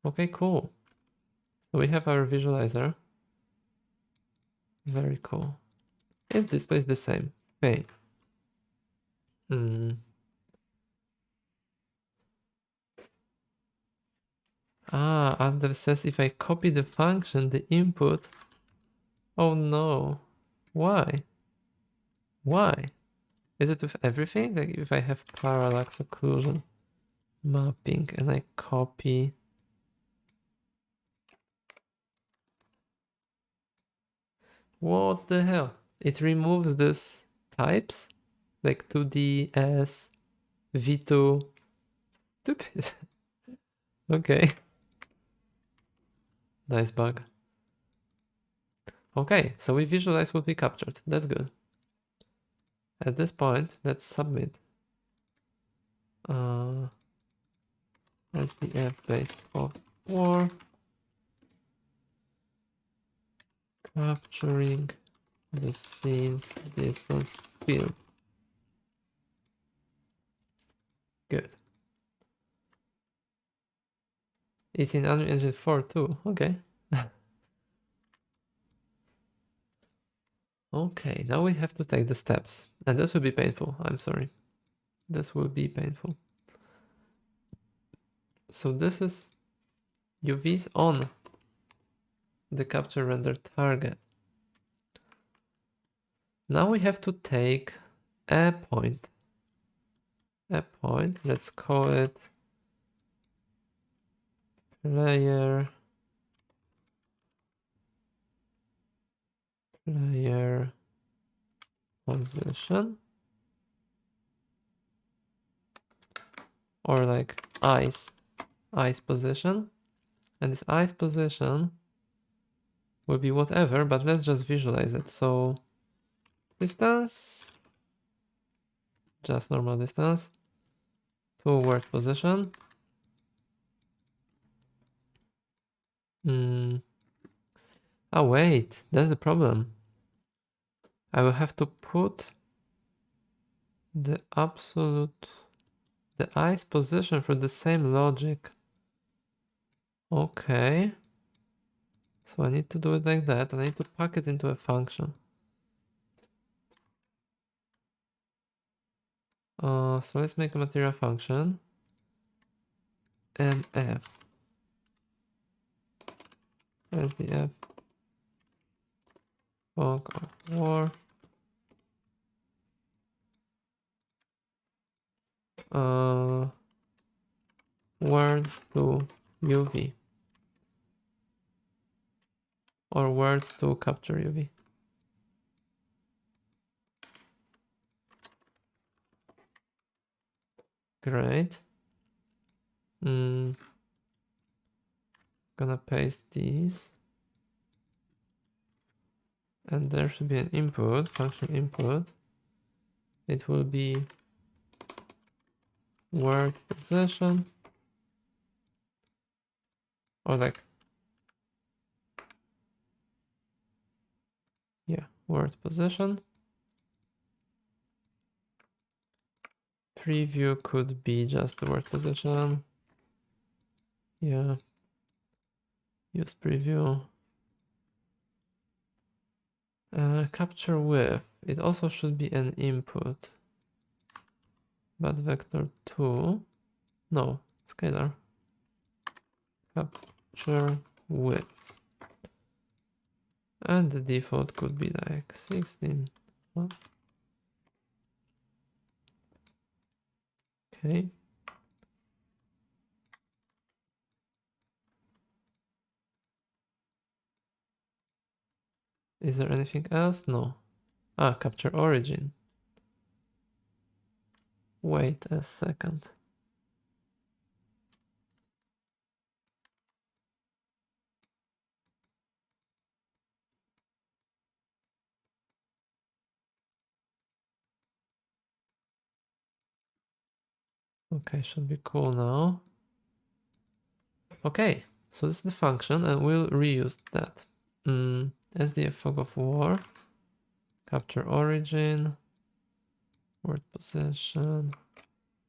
[SPEAKER 1] Okay, cool. So we have our visualizer. Very cool. It displays the same thing. Under says if I copy the function, the input. Oh no. Why? Why? Is it with everything? Like if I have parallax occlusion mapping and I copy. What the hell? It removes this types like 2DS, V2. Stupid. Okay. Nice bug. Okay, so we visualize what we captured. That's good. At this point, let's submit. SDF base of war. Capturing the scene's distance field. Good. It's in Unreal Engine 4 too. Okay. Okay, now we have to take the steps. And this will be painful. I'm sorry. This will be painful. So this is UVs on the capture render target. Now we have to take a point. A point. Let's call it player position, or like eyes position, and this eyes position will be whatever, but let's just visualize it. So distance, just normal distance, to word position. Oh wait, that's the problem. I will have to put the eyes position for the same logic. Okay. So I need to do it like that, and I need to pack it into a function. So let's make a material function. MF SDF fog of war. Word to UV, or words to capture UV. Great. Gonna paste these. And there should be an input, function input. It will be word position. or like, yeah, word position. Preview could be just the word position. Yeah. Use preview. Capture width. It also should be an input. But vector 2. No, scalar. Capture width. And the default could be like 16. Okay. Is there anything else? No. Ah, capture origin. Wait a second. Okay, should be cool now. Okay, so this is the function and we'll reuse that. SDF fog of war. Capture origin. Word position.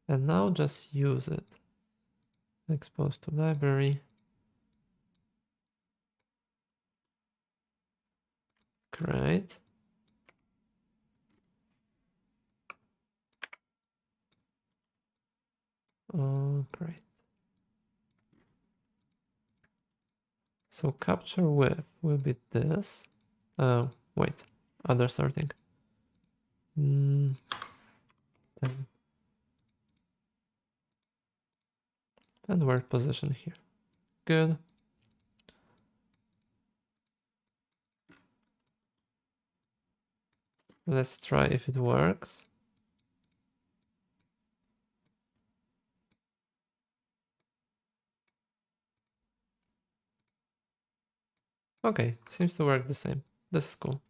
[SPEAKER 1] And now just use it. Expose to library. Great. Oh, great. So capture width will be this. Wait, other sorting. 10. And word position here. Good. Let's try if it works. Okay, seems to work the same. This is cool.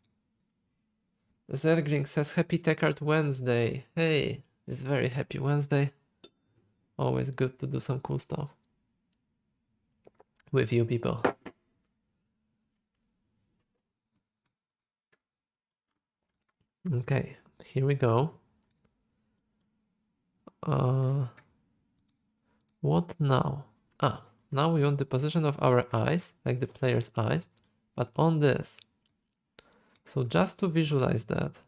[SPEAKER 1] Zergring says happy TechArt Wednesday. Hey, it's very happy Wednesday. Always good to do some cool stuff with you people. Okay, here we go. What now? Now we want the position of our eyes, like the player's eyes, but on this. So just to visualize that,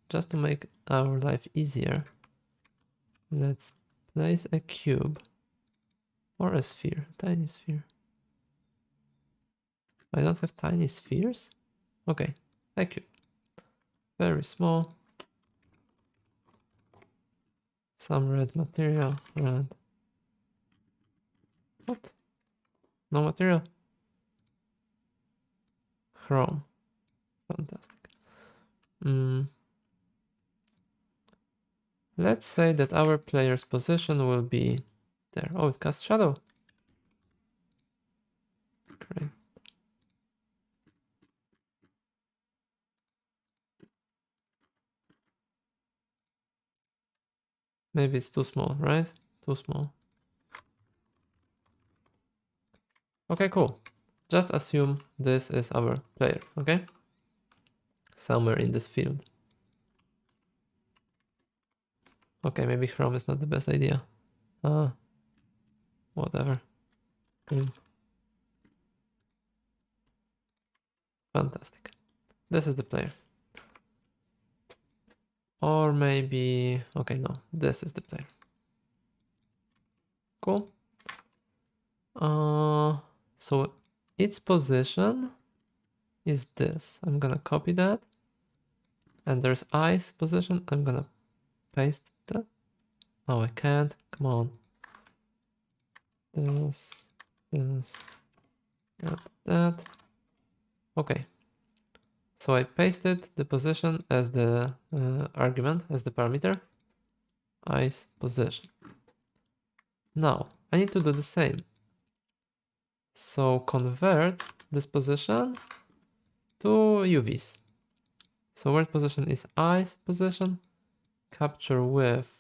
[SPEAKER 1] just to make our life easier, let's place a cube or a sphere, a tiny sphere. I don't have tiny spheres? Okay, a cube. Very small. Some red material, red. What? No material? Chrome. Fantastic. Let's say that our player's position will be there. Oh, it casts shadow. Great. Maybe it's too small, right? Too small. Okay, cool. Just assume this is our player, okay? Somewhere in this field. Okay, maybe Chrome is not the best idea. Whatever. Green. Fantastic. This is the player. Or maybe, okay, no, this is the player. Cool. So its position is this. I'm gonna copy that. And there's eyes position. I'm gonna paste that. Oh, I can't. Come on. This, that. Okay. So I pasted the position as the argument, as the parameter. Eyes position. Now, I need to do the same. So convert this position to UVs. So word position is eyes position. Capture width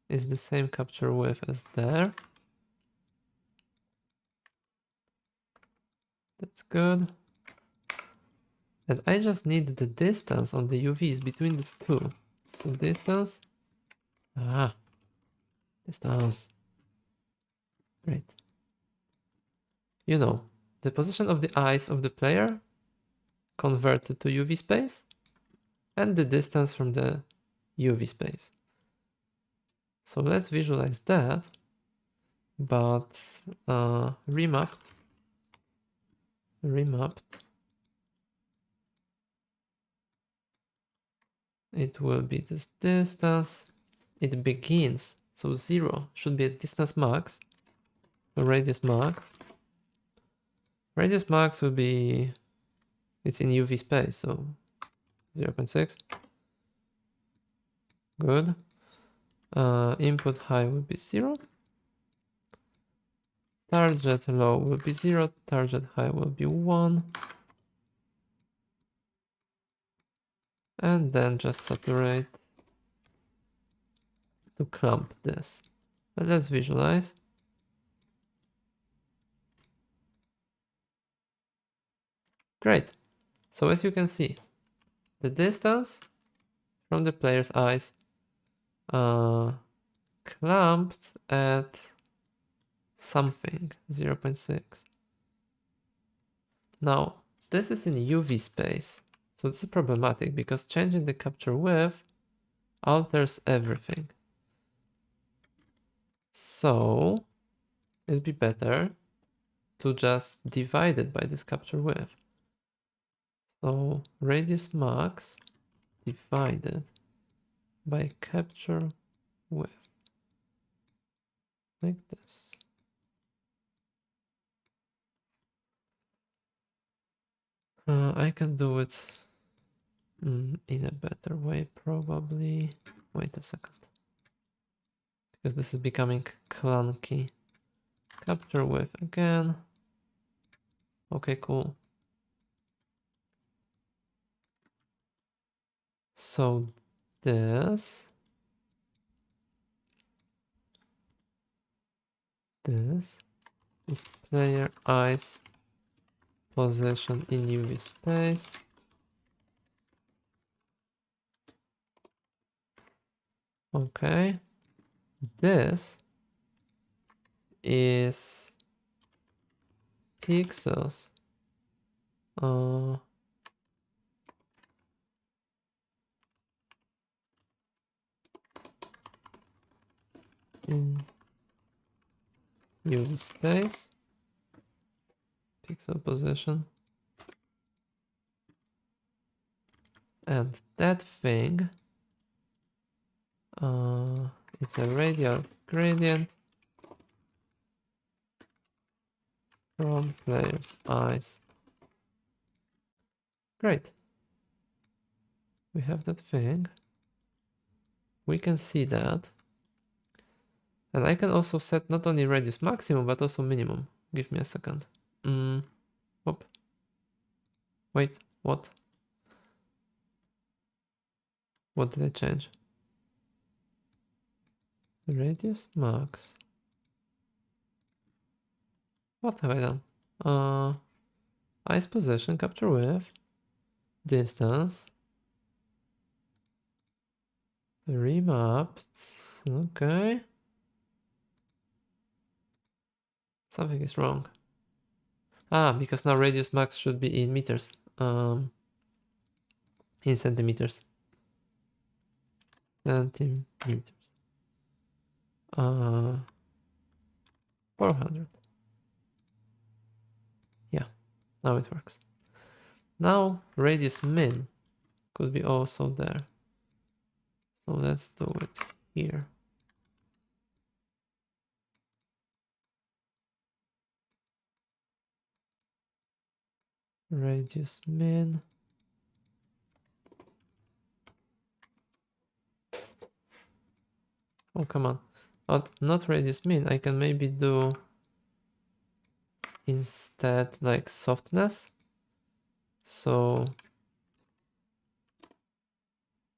[SPEAKER 1] is the same capture width as there. That's good. And I just need the distance on the UVs between these two. So distance. Distance. Great. You know, the position of the eyes of the player converted to UV space and the distance from the UV space. So let's visualize that, but remapped. It will be this distance. It begins, so 0 should be at distance max. So radius max. Radius max will be, it's in UV space, so 0.6. Good. Input high will be 0. Target low will be 0. Target high will be 1. And then just saturate to clump this. And let's visualize. Great. So as you can see, the distance from the player's eyes clamped at something 0.6. Now this is in UV space, so this is problematic because changing the capture width alters everything. So it'd be better to just divide it by this capture width. So radius max divided by capture width, like this. I can do it in a better way, probably. Wait a second, because this is becoming clunky. Capture width again. Okay, cool. So this is player eyes position in UV space. Okay. This is pixels in UV space, pixel position, and that thing it's a radial gradient from player's eyes. Great. We have that thing. We can see that. And I can also set not only radius maximum, but also minimum. Give me a second. Whoop. Wait, what? What did I change? Radius max. What have I done? Eyes position, capture width, distance, remapped. Okay. Something is wrong. Because now radius max should be in meters. In centimeters. 400. Yeah, now it works. Now radius min could be also there. So let's do it here. Radius min. Oh, come on. Not radius min. I can maybe do instead like softness. So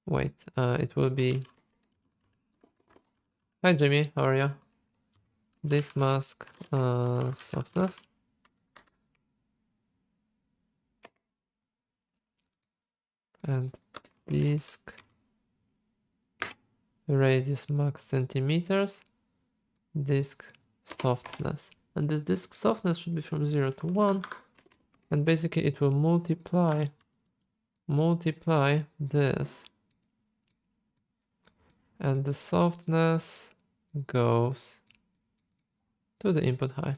[SPEAKER 1] wait, it will be. Hi Jimmy, how are you? Disk mask softness. and disk radius max centimeters, disk softness. And this disk softness should be from 0 to 1. And basically it will multiply this. And the softness goes to the input high.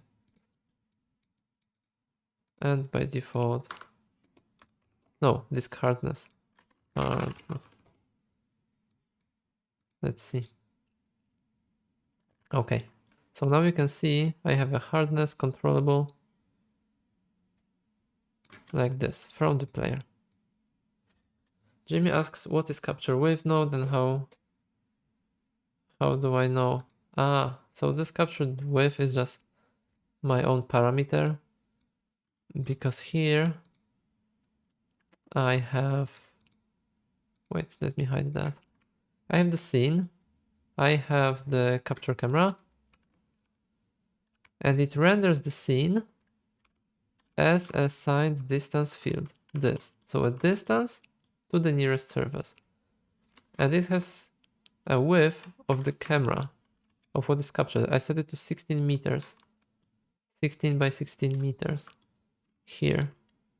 [SPEAKER 1] And by default, no, disk hardness. Let's see. Okay, so now you can see I have a hardness controllable like this from the player. Jimmy asks, what is capture wave node and how do I know? So this captured wave is just my own parameter, because here I have, wait, let me hide that. I have the scene, I have the capture camera, and it renders the scene as a signed distance field, this. So a distance to the nearest surface. And it has a width of the camera, of what is captured. I set it to 16 meters. 16 by 16 meters. Here,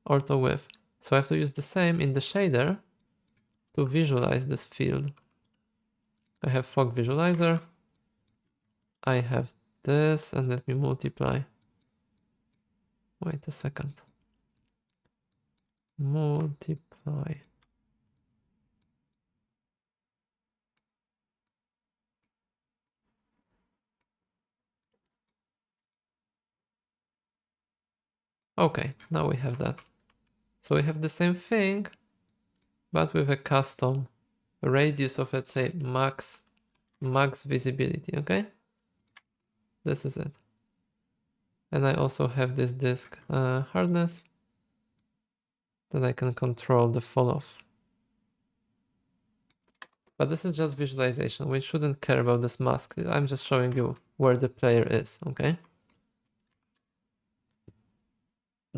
[SPEAKER 1] ortho width. So I have to use the same in the shader to visualize this field. I have fog visualizer. I have this, and let me multiply. Wait a second. Multiply. Okay, now we have that. So we have the same thing, but with a custom radius of, let's say, max visibility, okay? This is it. And I also have this disk hardness that I can control the fall off. But this is just visualization. We shouldn't care about this mask. I'm just showing you where the player is, okay?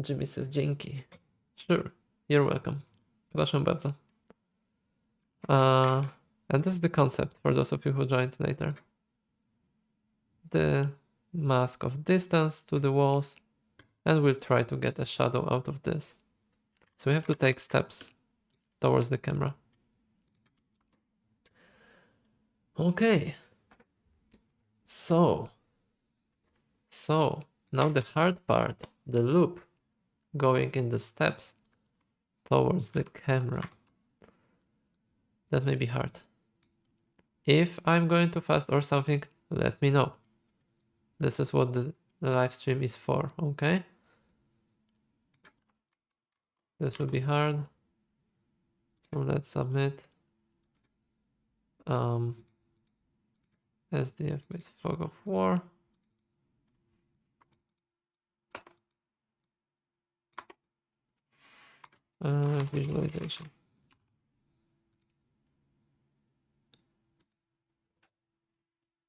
[SPEAKER 1] Jimmy says dzięki. Sure, you're welcome. Proszę bardzo. And this is the concept for those of you who joined later. The mask of distance to the walls, and we'll try to get a shadow out of this. So we have to take steps towards the camera. Okay. So now the hard part, the loop going in the steps towards the camera. That may be hard. If I'm going too fast or something, let me know. This is what the live stream is for, okay? This will be hard. So let's submit. SDF based fog of war. Visualization.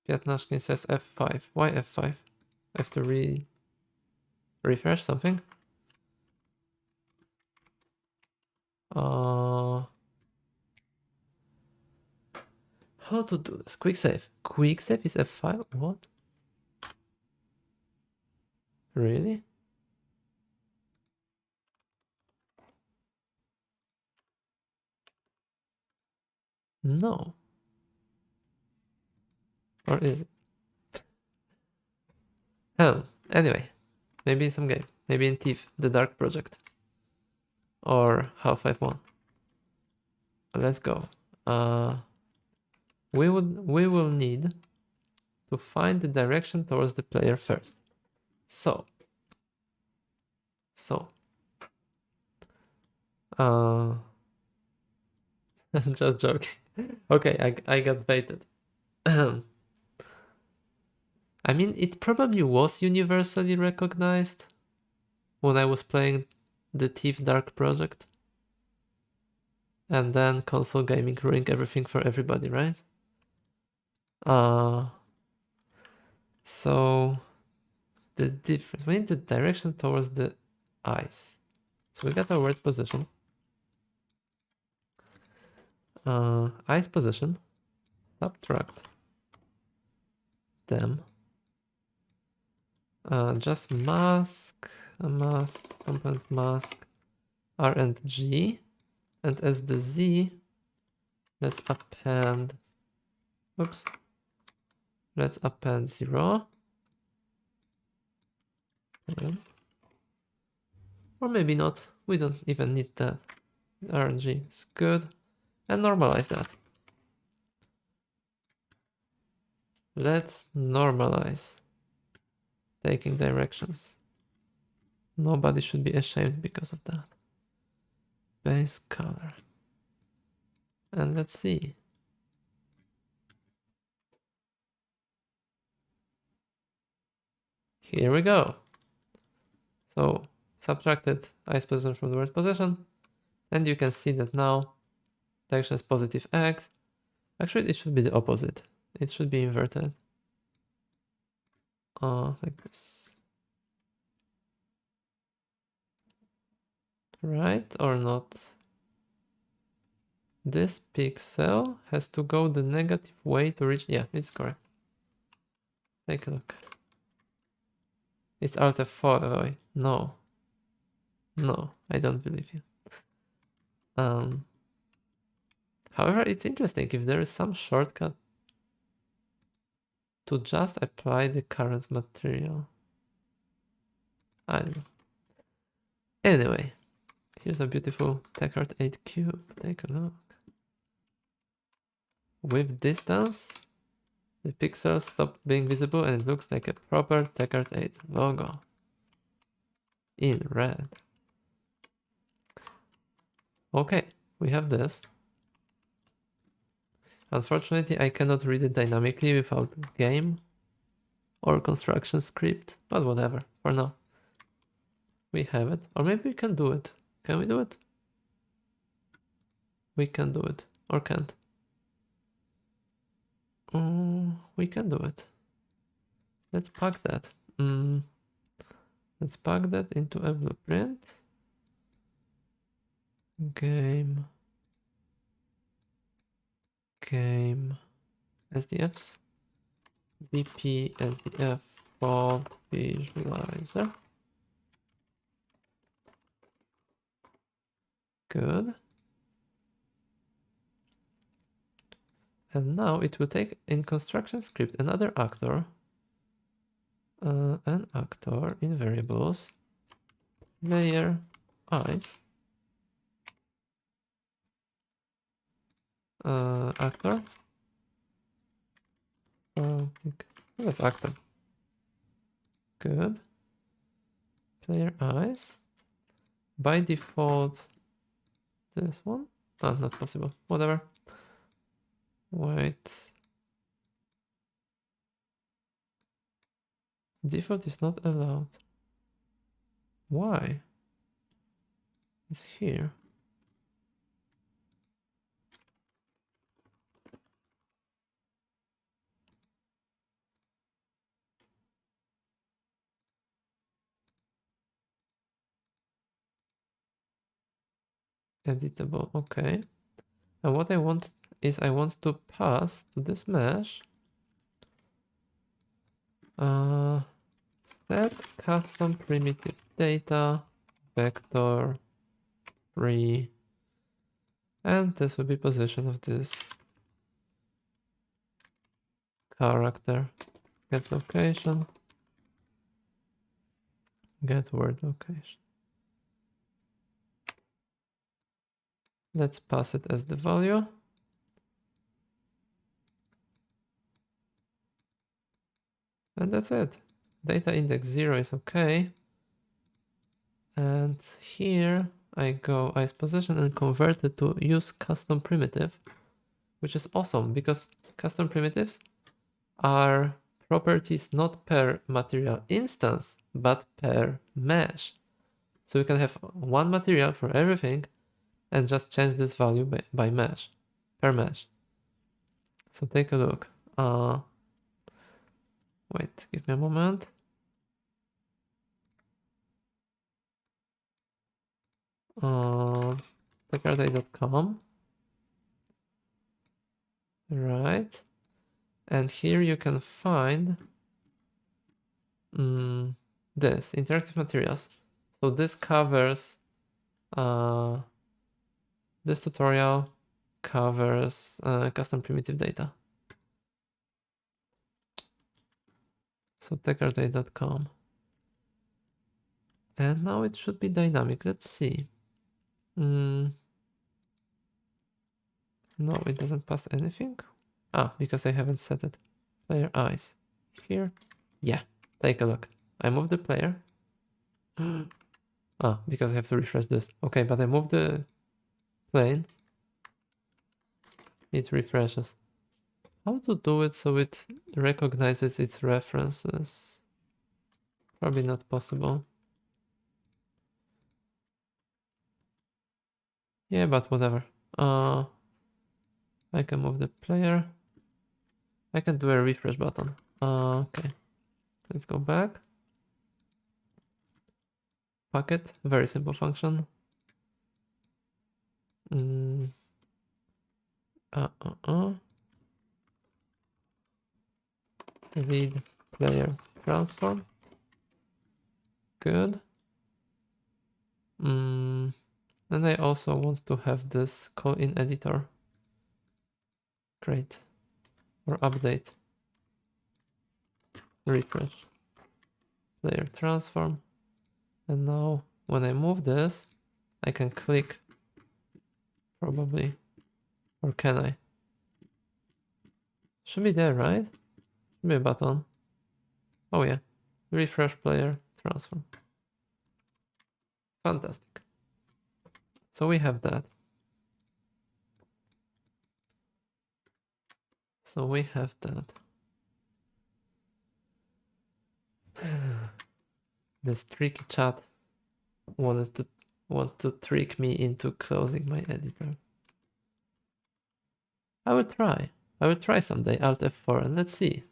[SPEAKER 1] Piatnashkin says F5. Why F5? I have to refresh something. How to do this? Quick save. Quick save is F5? What? Really? No. Or is it? Anyway, maybe in some game. Maybe in Thief, the Dark Project. Or Half-Life 1. Let's go. We will need to find the direction towards the player first. So just joking. Okay, I got baited. I mean, it probably was universally recognized when I was playing the Thief Dark Project. And then console gaming ruined everything for everybody, right? So the difference, we need the direction towards the eyes. So we got our word position. Ice position, subtract them, just mask, component mask, R and G, and as the Z, let's append, oops, let's append 0. Or maybe not, we don't even need that. RNG is good, and normalize that. Let's normalize taking directions. Nobody should be ashamed because of that. Base color. And let's see. Here we go. So subtracted ice position from the word position. And you can see that now direction is positive X. Actually, it should be the opposite. It should be inverted. Like this. Right or not? This pixel has to go the negative way to reach. Yeah, it's correct. Take a look. It's Alt F4. No. No, I don't believe you. However, it's interesting if there is some shortcut to just apply the current material. I don't know. Anyway, here's a beautiful Tecart 8 cube. Take a look. With distance, the pixels stop being visible and it looks like a proper Tecart 8 logo in red. Okay, we have this. Unfortunately, I cannot read it dynamically without game or construction script, but whatever, for now. We have it, or maybe we can do it. Can we do it? We can do it, or can't. We can do it. Let's pack that. Let's pack that into a blueprint. Game SDFs. BP SDF for visualizer. Good. And now it will take in construction script another actor. An actor in variables. Layer eyes. Actor. That's actor. Good. Player eyes. By default, this one. Oh, not possible. Whatever. Wait. Default is not allowed. Why? It's here. Editable, okay. And what I want is I want to pass to this mesh set custom primitive data vector 3, and this will be position of this character. Get location, get word location. Let's pass it as the value. And that's it. Data index 0 is okay. And here I go ice position and convert it to use custom primitive, which is awesome because custom primitives are properties not per material instance, but per mesh. So we can have one material for everything and just change this value by mesh, per mesh. So take a look. Wait, give me a moment. Tecart8.com. right? And here you can find this interactive materials. So this covers this tutorial covers custom primitive data. So techardate.com. And now it should be dynamic. Let's see. No, it doesn't pass anything. Because I haven't set it. Player eyes. Here. Yeah, take a look. I move the player. Because I have to refresh this. Okay, but I move the plane. It refreshes. How to do it so it recognizes its references? Probably not possible. Yeah, but whatever. I can move the player. I can do a refresh button. Okay. Let's go back. Packet, very simple function. Read player transform. Good. And I also want to have this call in editor. Great. Or update. Refresh. Player transform. And now when I move this, I can click probably. Or can I? Should be there, right? Should be a button. Oh yeah. Refresh player transform. Fantastic. So we have that. This tricky chat want to trick me into closing my editor. I will try someday. Alt F4 and let's see.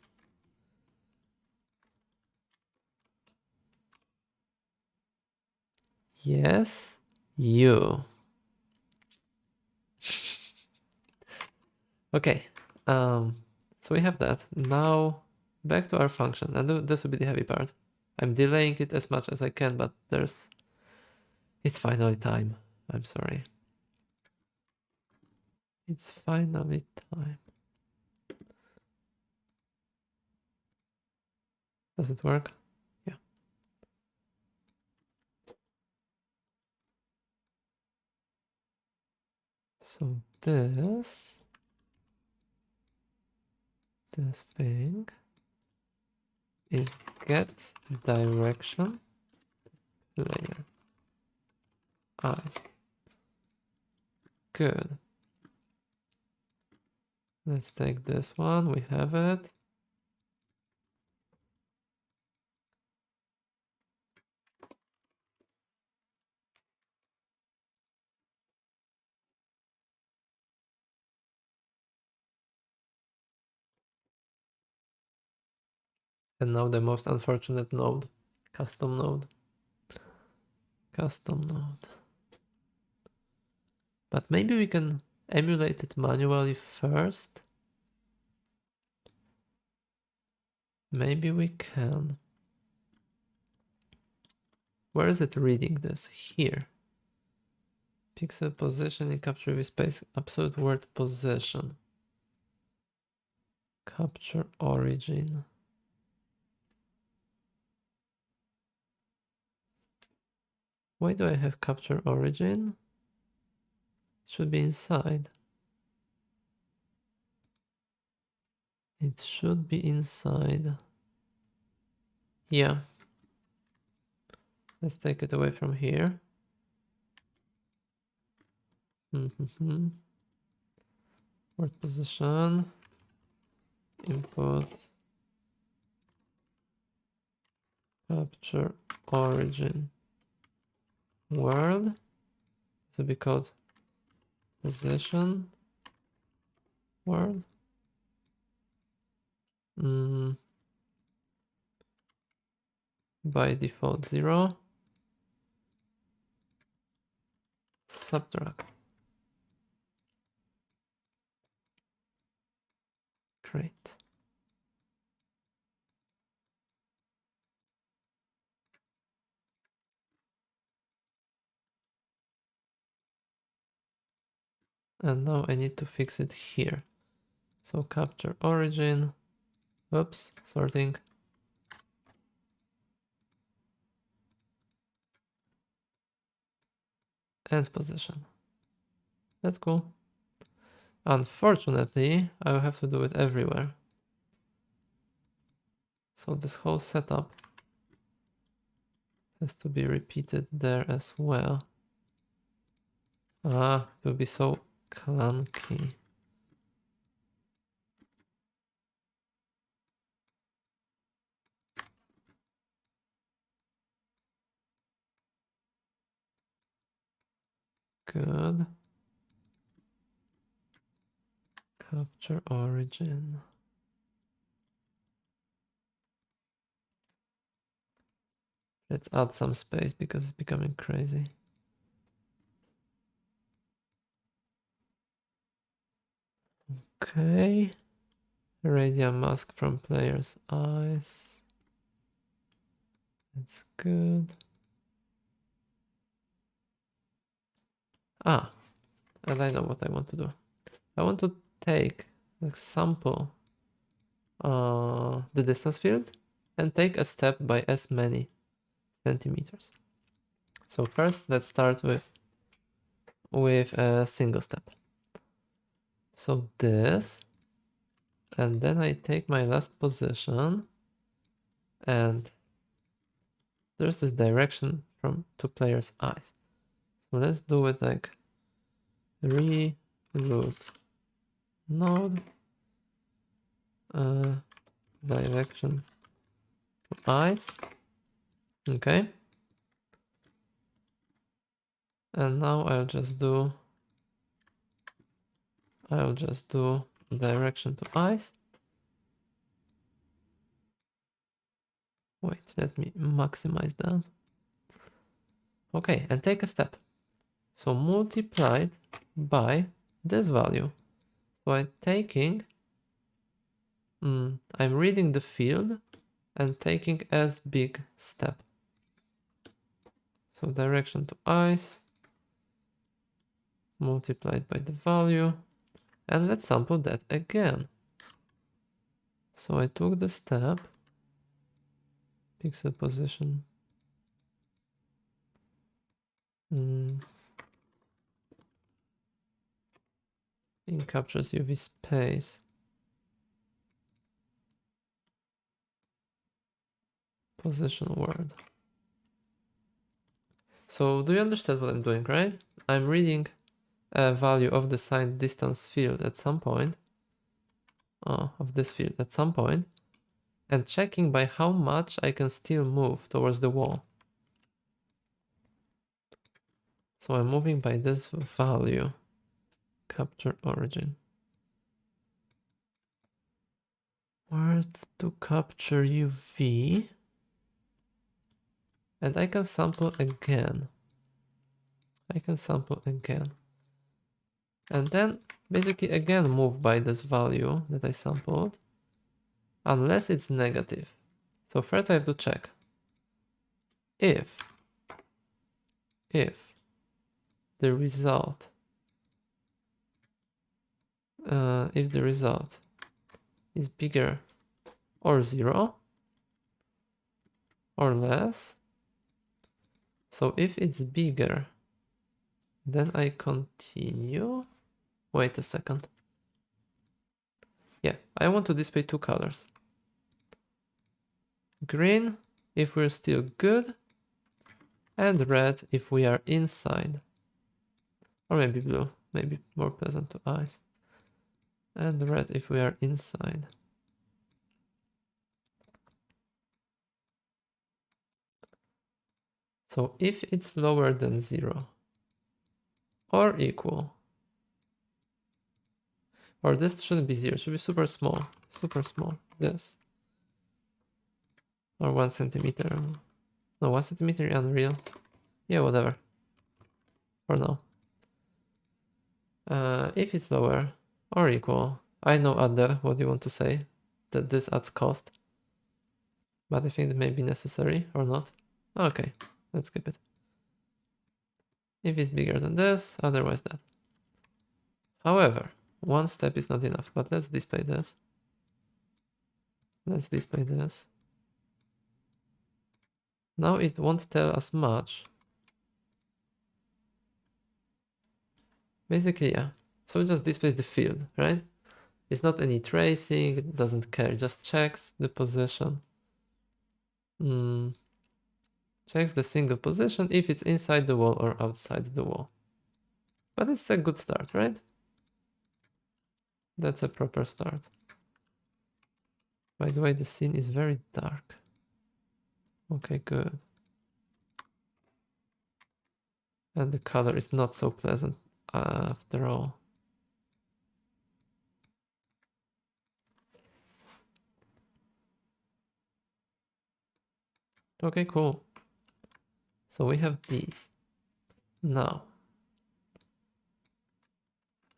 [SPEAKER 1] Yes, you. Okay. So we have that. Now back to our function, and this will be the heavy part. I'm delaying it as much as I can, but it's finally time. I'm sorry. It's finally time. Does it work? Yeah. So this thing is get direction player eyes. Good. Let's take this one. We have it. And now the most unfortunate node, custom node. But maybe we can emulate it manually first. Maybe we can. Where is it reading this? Here. Pixel position in capture with space, absolute word position. Capture origin. Why do I have capture origin? It should be inside. It should be inside. Yeah. Let's take it away from here. Word position. Input. Capture origin. Word. This will be called position. Word. By default 0. Subtract. Great. And now I need to fix it here. So capture origin. Oops, sorting. And position. That's cool. Unfortunately, I will have to do it everywhere. So this whole setup has to be repeated there as well. Ah, it will be so clunky. Good. Capture origin. Let's add some space because it's becoming crazy. Okay. Radial mask from player's eyes. That's good. Ah, and I know what I want to do. I want to take like sample the distance field and take a step by as many centimeters. So first, let's start with a single step. So this, and then I take my last position, and there's this direction from two players' eyes. So let's do it like reroute node direction to eyes. Okay. And now I'll just do direction to eyes. Wait, let me maximize that. Okay, and take a step. So multiplied by this value. So I'm reading the field and taking as big step. So direction to eyes multiplied by the value. And let's sample that again. So I took the step, pixel position. It captures UV space. Position word. So do you understand what I'm doing, right? I'm reading a value of the signed distance field at some point, of this field at some point, and checking by how much I can still move towards the wall. So I'm moving by this value, capture origin. Word to capture UV, and I can sample again. And then basically again move by this value that I sampled, unless it's negative. So first I have to check if the result is bigger or 0 or less. So if it's bigger, then I continue. Wait a second. Yeah, I want to display two colors. Green if we're still good, and red if we are inside. Or maybe blue, maybe more pleasant to eyes. And red if we are inside. So if it's lower than 0 or equal, or this shouldn't be 0, it should be super small, this. Or 1 centimeter. No, 1 centimeter unreal. Yeah, whatever. For now. If it's lower or equal, I know Adder what you want to say, that this adds cost, but I think it may be necessary or not. Okay, let's skip it. If it's bigger than this, otherwise that. However, one step is not enough, but let's display this. Let's display this. Now it won't tell us much. Basically, yeah. So it just displays the field, right? It's not any tracing, it doesn't care, it just checks the position. Checks the single position if it's inside the wall or outside the wall. But it's a good start, right? That's a proper start. By the way, the scene is very dark. Okay, good. And the color is not so pleasant after all. Okay, cool. So we have these. Now,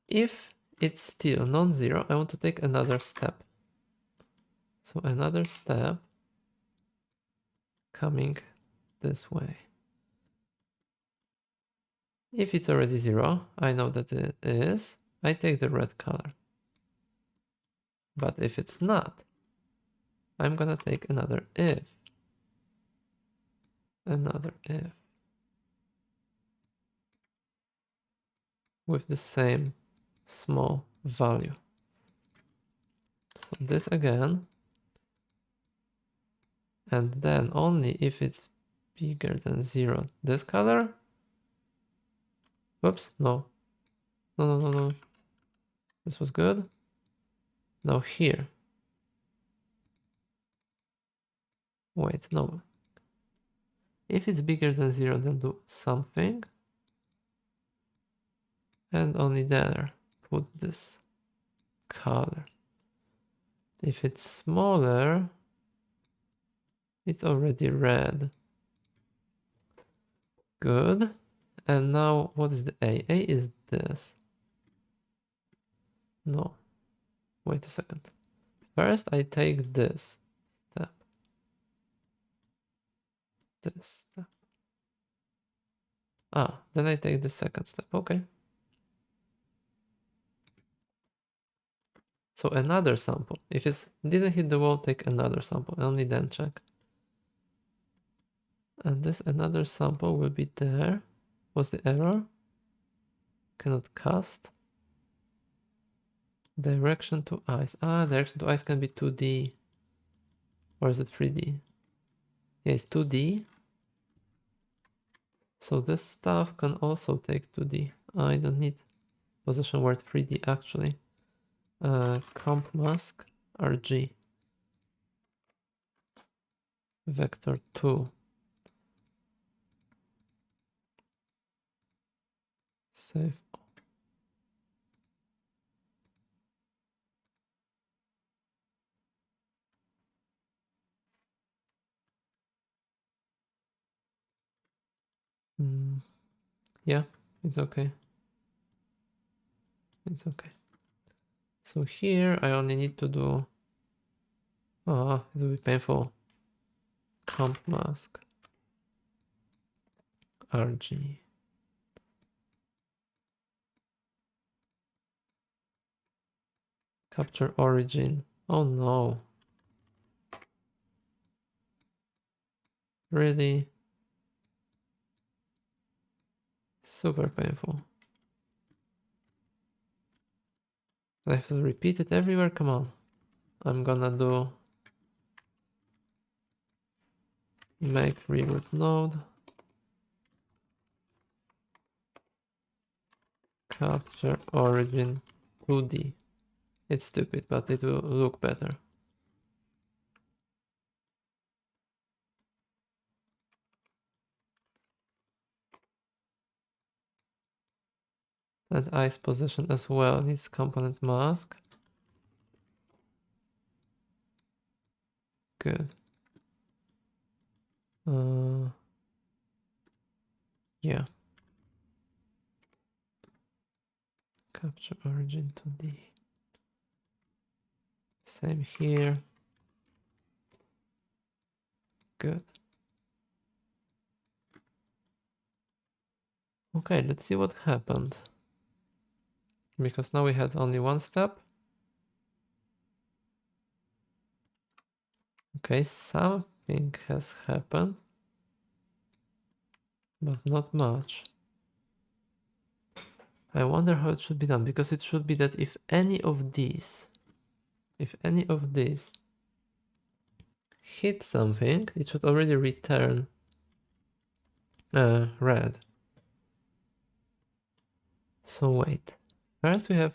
[SPEAKER 1] if it's still non-zero, I want to take another step. So another step coming this way. If it's already zero, I know that it is. I take the red color. But if it's not, I'm gonna take another if. Another if. With the same small value. So this again. And then only if it's bigger than zero, this color. Whoops, no. No. This was good. Now here. Wait, no. If it's bigger than zero, then do something. And only there, put this color. If it's smaller, it's already red. Good. And now what is the A? A is this. No. Wait a second. First I take this step. This step. Ah, then I take the second step. Okay. So another sample. If it didn't hit the wall, take another sample. Only then check. And this another sample will be there. What's the error? Cannot cast. Direction to ice. Ah, direction to ice can be 2D. Or is it 3D? Yeah, it's 2D. So this stuff can also take 2D. I don't need position word 3D actually. Comp mask RG. Vector 2. Save. Yeah, it's okay. It's okay. So here I only need to do. Oh, it will be painful. Comp mask RG. Capture origin. Oh no. Really? Super painful. I have to repeat it everywhere. Come on. I'm gonna do make reroute node. Capture origin 2D. It's stupid, but it will look better. And ice position as well needs component mask. Good. Yeah. Capture origin 2D. Same here. Good. Okay, let's see what happened. Because now we had only one step. Okay, something has happened, but not much. I wonder how it should be done, because it should be that if any of these hit something, it should already return red. So wait, first we have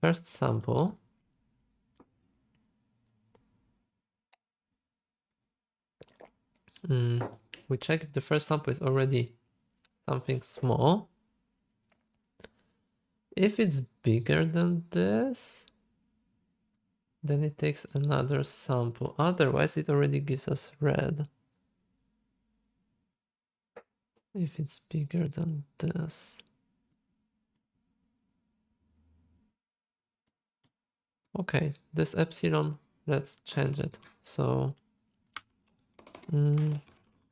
[SPEAKER 1] first sample. We check if the first sample is already something small. If it's bigger than this, then it takes another sample. Otherwise, it already gives us red. If it's bigger than this. Okay, this epsilon, let's change it. So,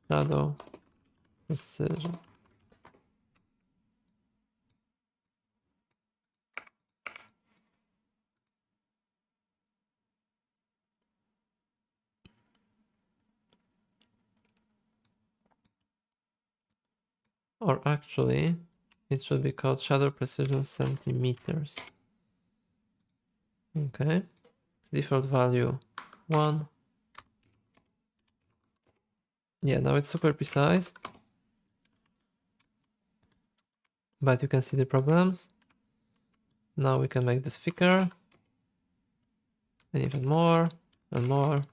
[SPEAKER 1] shadow precision. Or actually, it should be called shadow precision centimeters. Okay, default value 1. Yeah, now it's super precise. But you can see the problems. Now we can make this thicker. And even more and more.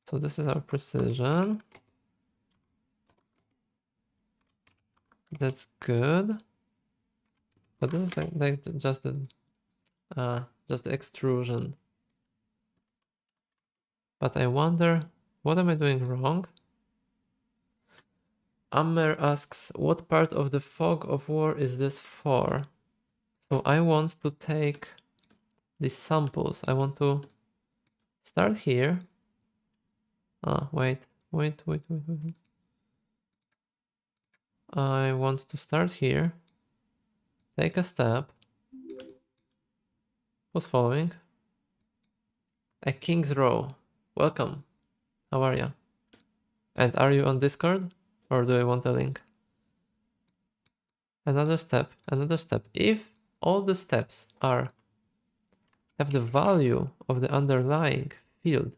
[SPEAKER 1] So this is our precision. That's good. But this is like just the extrusion. But I wonder, what am I doing wrong? Ammer asks, what part of the fog of war is this for? So I want to take these samples. I want to start here. Wait. I want to start here. Take a step. Who's following? A King's Row. Welcome. How are you? And are you on Discord? Or do I want a link? Another step. If all the steps have the value of the underlying field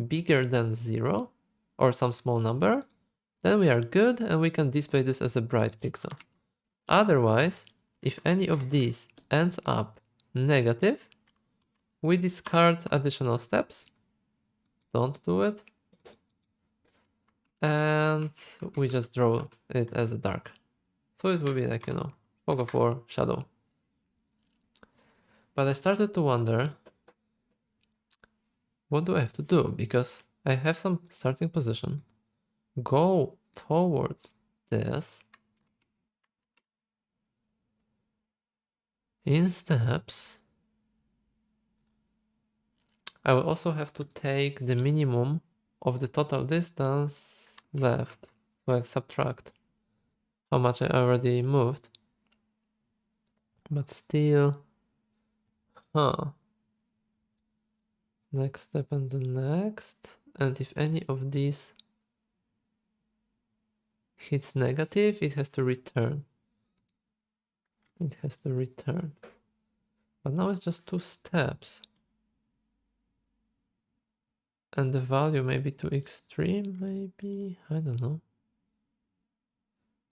[SPEAKER 1] bigger than 0 or some small number, then we are good and we can display this as a bright pixel. Otherwise, if any of these ends up negative, we discard additional steps. Don't do it. And we just draw it as a dark. So it will be like, fog of war, shadow. But I started to wonder, what do I have to do? Because I have some starting position. Go towards this in steps. I will also have to take the minimum of the total distance left. So I subtract how much I already moved. But still, next step and the next. And if any of these hits negative, it has to return. But now it's just 2 steps. And the value may be too extreme, maybe? I don't know.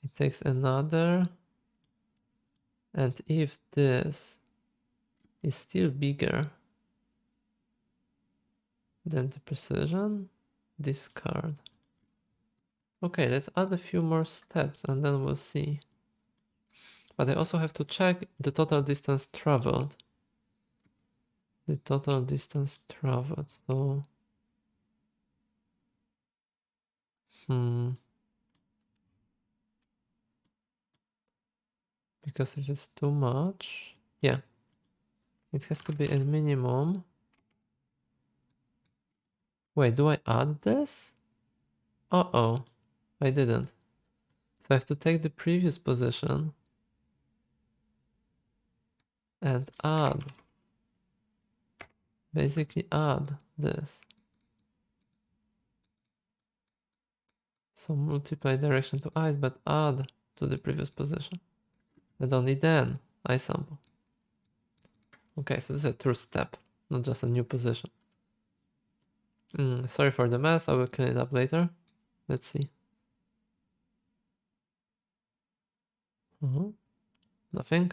[SPEAKER 1] It takes another. And if this is still bigger than the precision, discard. Okay, let's add a few more steps and then we'll see. But I also have to check the total distance traveled. So because if it's too much, yeah. It has to be a minimum. Wait, do I add this? Uh-oh, I didn't. So I have to take the previous position and add. Basically add this. So multiply direction to ice, but add to the previous position. And only then I sample. Okay, so this is a true step, not just a new position. Sorry for the mess, I will clean it up later. Let's see. Nothing.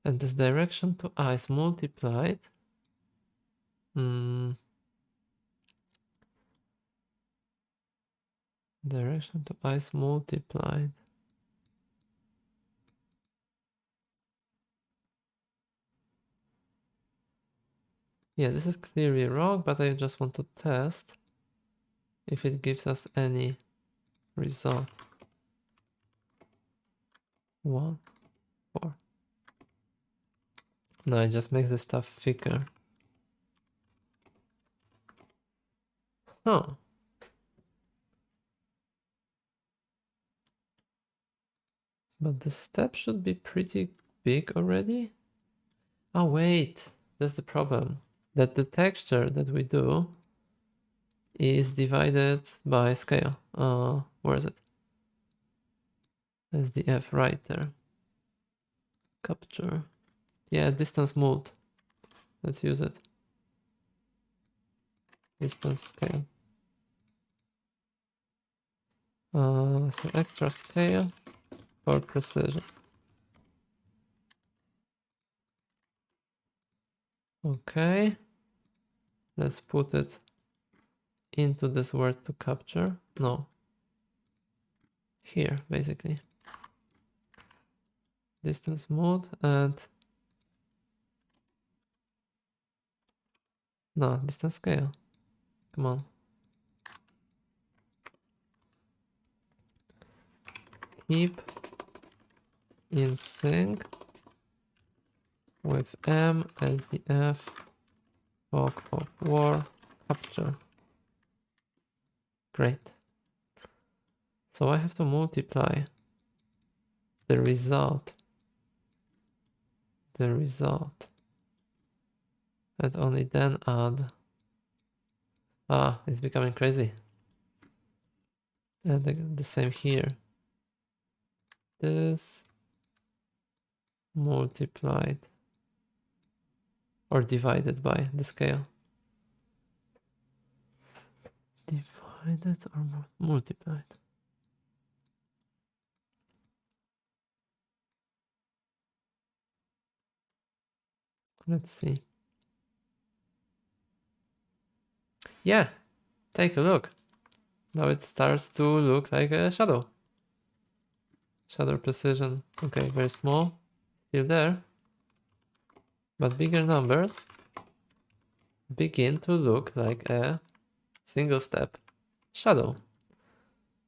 [SPEAKER 1] And this direction to ice multiplied. Direction to ice multiplied. Yeah, this is clearly wrong, but I just want to test if it gives us any result. 1, 4. No, it just makes the stuff thicker. Huh. But the step should be pretty big already. Oh wait, that's the problem. That the texture that we do is divided by scale. Where is it? SDF right there. Capture. Yeah, distance mode. Let's use it. Distance scale. So extra scale for precision. Okay. Let's put it into this word to capture. No. Here, basically. Distance mode and no, distance scale. Come on. Keep in sync with MSDF fog of war capture. Great. So I have to multiply the result. And only then add. It's becoming crazy. And the same here. This multiplied or divided by the scale. Divided or multiplied. Let's see. Yeah, take a look. Now it starts to look like a shadow. Shadow precision, okay, very small, still there. But bigger numbers begin to look like a single step shadow.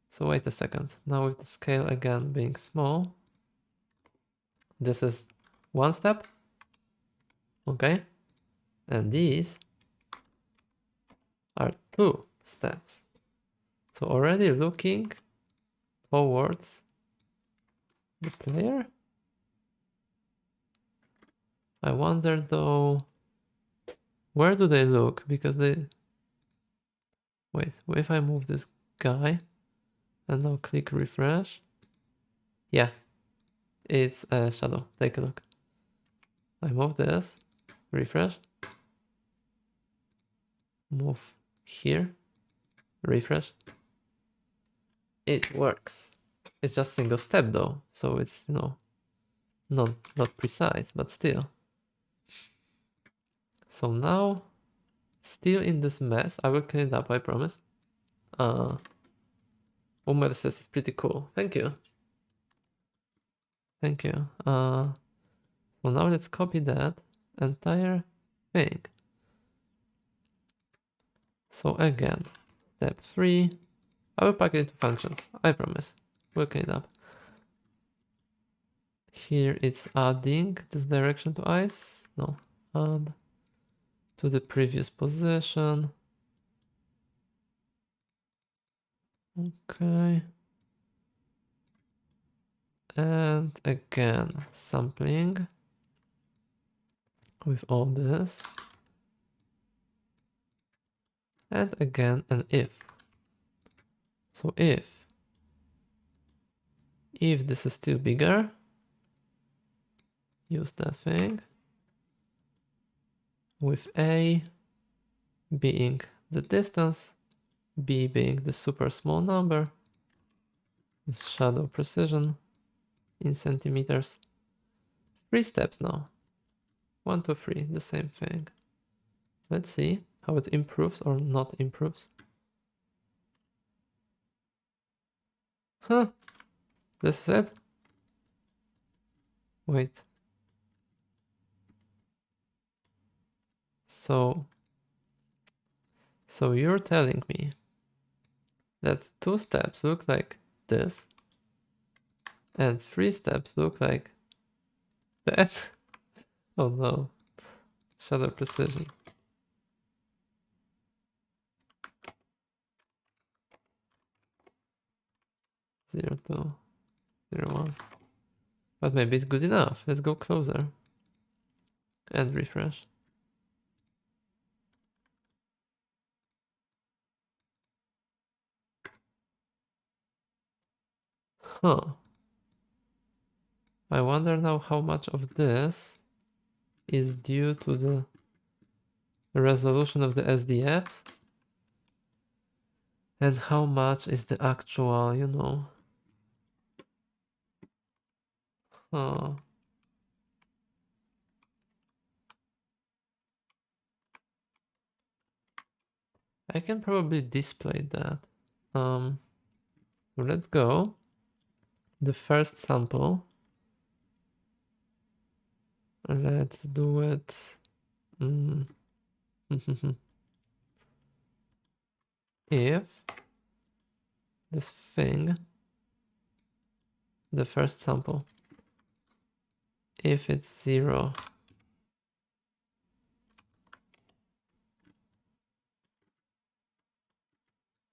[SPEAKER 1] So wait a second, now with the scale again being small, this is one step, okay? And these are 2 steps. So already looking towards the player. I wonder though, where do they look? Because they... Wait, what if I move this guy and now click refresh? Yeah, it's a shadow. Take a look. I move this, refresh. Move here, refresh. It works. It's just single step though, so it's, you know, not precise, but still. So now, still in this mess, I will clean it up, I promise. Umer says it's pretty cool. Thank you. Thank you. So now let's copy that entire thing. So again, step 3. I will pack it into functions, I promise. We'll clean it up. Here it's adding this direction to ice. No, add to the previous position. Okay. And again, sampling with all this. And again, an if. So if this is still bigger, use that thing with A being the distance, B being the super small number, is shadow precision in centimeters. 3 steps now. 1, 2, 3, the same thing. Let's see how it improves or not improves. Huh, this is it? Wait. So you're telling me that 2 steps look like this and 3 steps look like that? Oh no. Shadow precision. 0, 2, 0, 1. But maybe it's good enough. Let's go closer and refresh. Huh. I wonder now how much of this is due to the resolution of the SDFs and how much is the actual, you know. Huh. I can probably display that. So let's go. The first sample. Let's do it. If this thing, the first sample, if it's 0,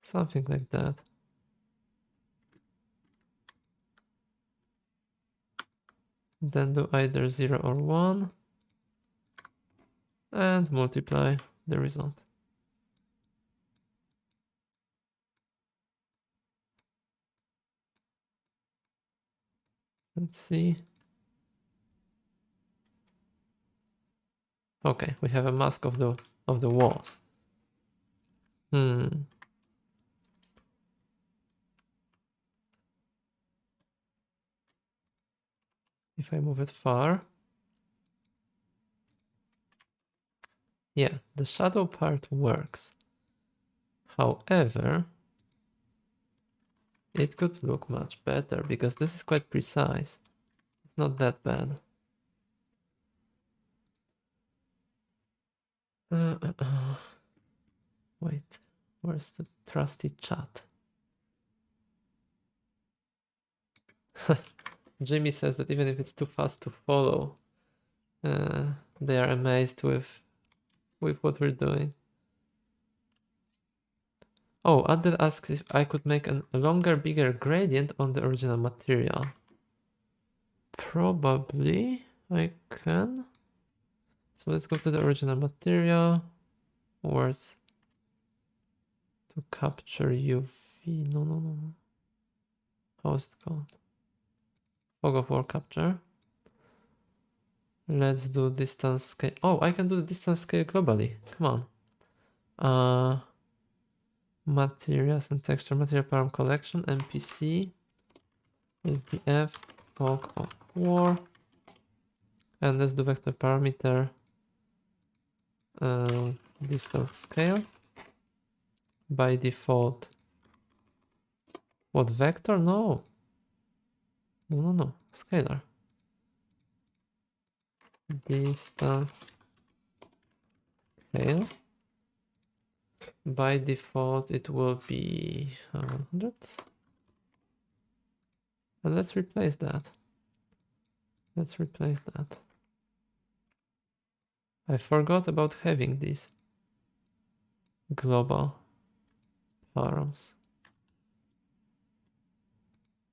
[SPEAKER 1] something like that. Then do either 0 or 1 and multiply the result. Let's see. Okay, we have a mask of the walls. If I move it far. Yeah, the shadow part works. However, it could look much better because this is quite precise. It's not that bad. Wait, where's the trusty chat? Jimmy says that even if it's too fast to follow, they are amazed with what we're doing. Oh, Adel asks if I could make a longer, bigger gradient on the original material. Probably I can. So let's go to the original material. Words to capture UV. No. How is it called? Fog of war capture. Let's do distance scale. Oh, I can do the distance scale globally. Come on. Materials and texture, material param collection, MPC, SDF, fog of war. And let's do vector parameter distance scale. By default. What, vector? No. No. Scalar. Distance scale. By default, it will be 100. And let's replace that. Let's replace that. I forgot about having these global params.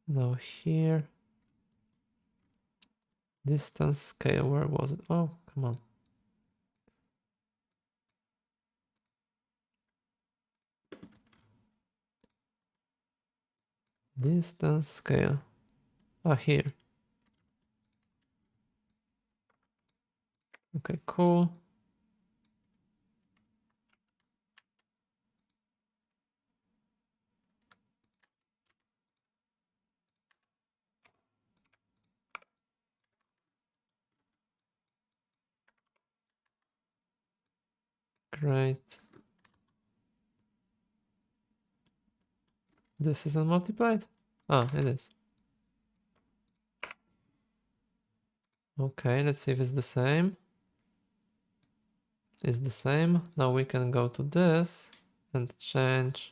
[SPEAKER 1] Now here, distance scale, where was it? Oh, come on. Distance scale. Ah, here. Okay, cool. Great. This isn't multiplied? Ah, it is. Okay, let's see if it's the same. It's the same. Now we can go to this and change.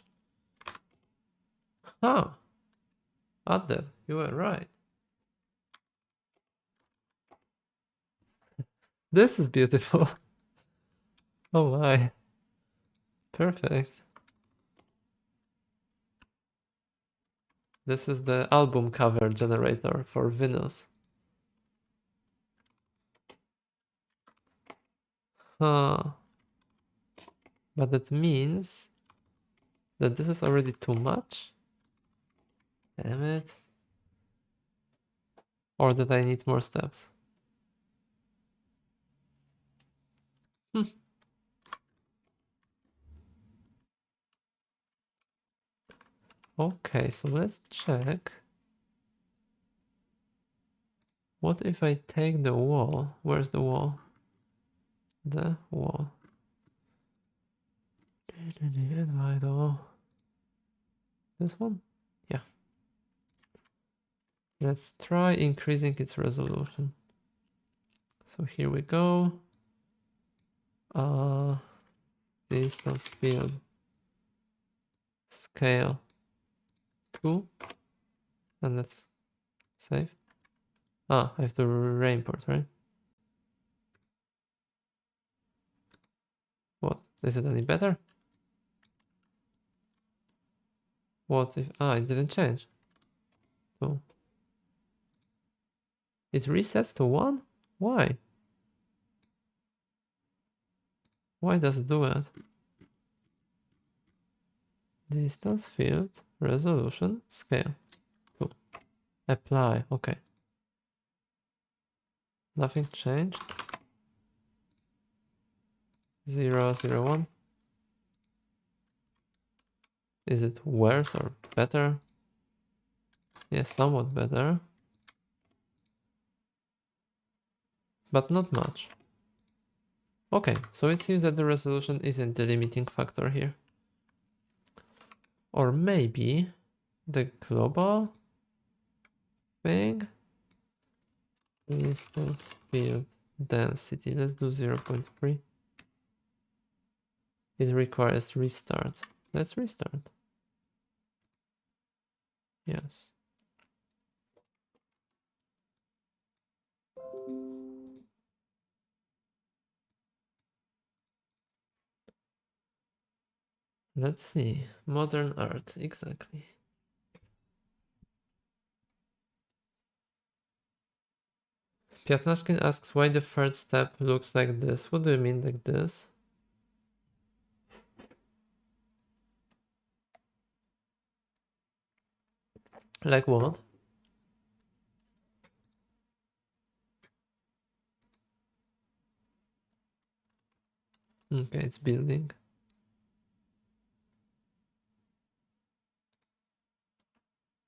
[SPEAKER 1] Huh. Added. You were right. This is beautiful. Oh my. Perfect. This is the album cover generator for Venus. Huh. But that means that this is already too much. Damn it. Or that I need more steps. Okay, so let's check. What if I take the wall? Where's the wall? The wall. Divide all. This one? Yeah. Let's try increasing its resolution. So here we go. Distance field. Scale 2. And let's save. Ah, I have to re-import, right? What? Is it any better? What if... Ah, it didn't change. So... It resets to 1? Why? Why does it do that? Distance field, resolution, scale. 2. Apply, okay. Nothing changed. 0, 0, 1. Is it worse or better? Yes, somewhat better. But not much. Okay, so it seems that the resolution isn't the limiting factor here. Or maybe the global thing? Distance field density. Let's do 0.3. It requires restart. Let's restart. Yes. Let's see. Modern art, exactly. Piatnashkin asks why the third step looks like this. What do you mean like this? Like what? Okay, it's building.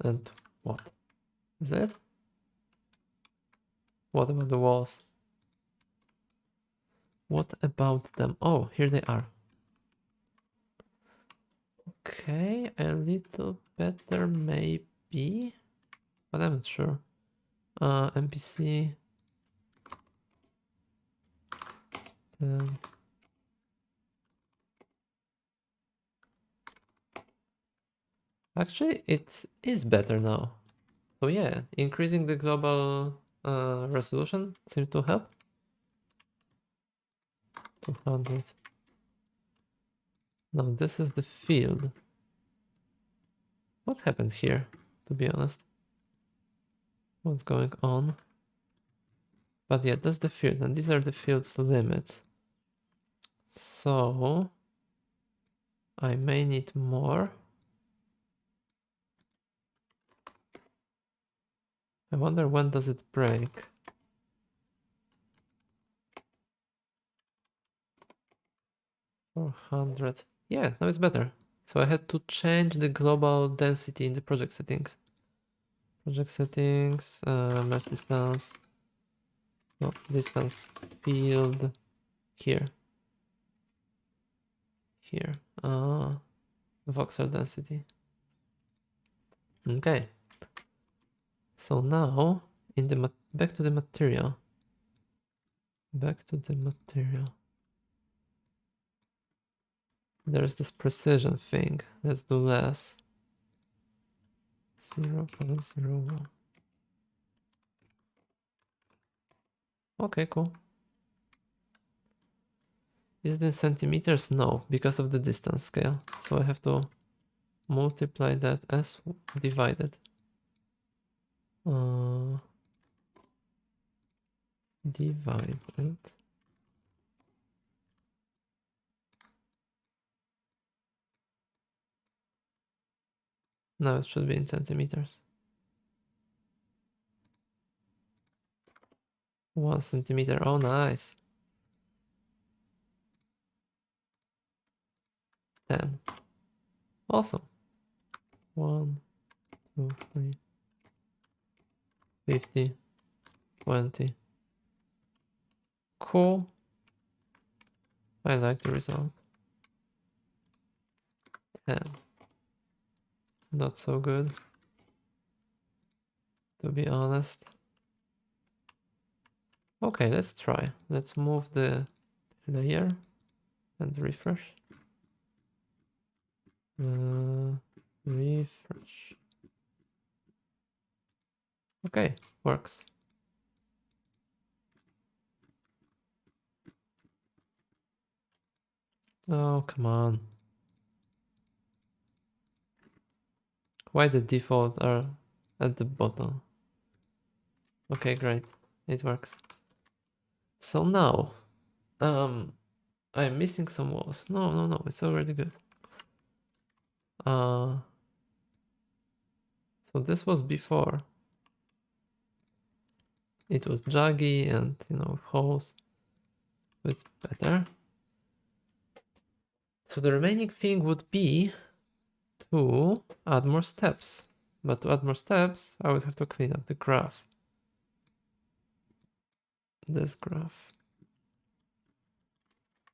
[SPEAKER 1] And what? Is it? What about the walls? What about them? Oh, here they are. Okay, a little better maybe, but I'm not sure. NPC. Actually, it is better now. So yeah, increasing the global resolution seems to help. 200. Now this is the field. What happened here, to be honest? What's going on? But yeah, that's the field, and these are the field's limits. So I may need more. I wonder when does it break? 400. Yeah, now it's better. So I had to change the global density in the project settings. Project settings, mesh distance. No, distance field here. Here. Voxel density. Okay. So now in the back to the material. Back to the material. There's this precision thing. Let's do less. 0.01. Okay, cool. Is it in centimeters? No, because of the distance scale. So I have to multiply that as divided. Divided. Now it should be in centimeters. 1 centimeter. Oh, nice. 10. Awesome. 1, 2, 3, 50, 20. Cool. I like the result. 10. Not so good, to be honest. Okay, let's try. Let's move the layer and refresh. Refresh. Okay, works. Oh, come on. Why the default are at the bottom? Okay, great. It works. So now, I'm missing some walls. No, it's already good. So this was before. It was jaggy and, holes. So it's better. So the remaining thing would be to add more steps. But to add more steps, I would have to clean up the graph. This graph.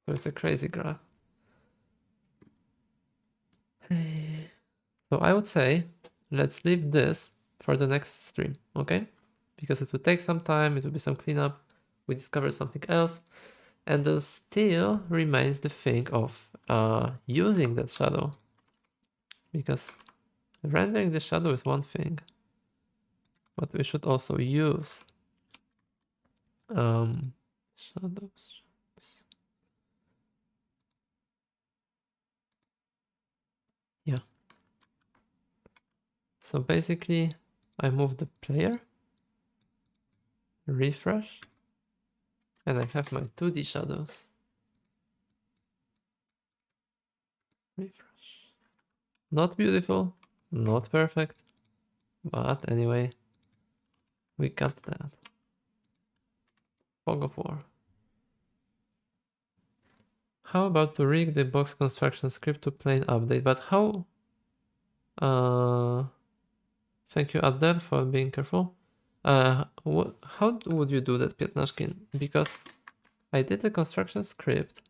[SPEAKER 1] So it's a crazy graph. So I would say, let's leave this for the next stream, okay? Because it will take some time, it will be some cleanup, we discover something else, and there still remains the thing of using that shadow. Because rendering the shadow is one thing, but we should also use shadows. Yeah. So basically, I move the player, refresh, and I have my 2D shadows. Refresh. Not beautiful, not perfect, but anyway, we got that. Fog of War. How about to rig the box construction script to plain update? But how? Thank you, Adel, for being careful. How would you do that, Pietnashkin? Because I did the construction script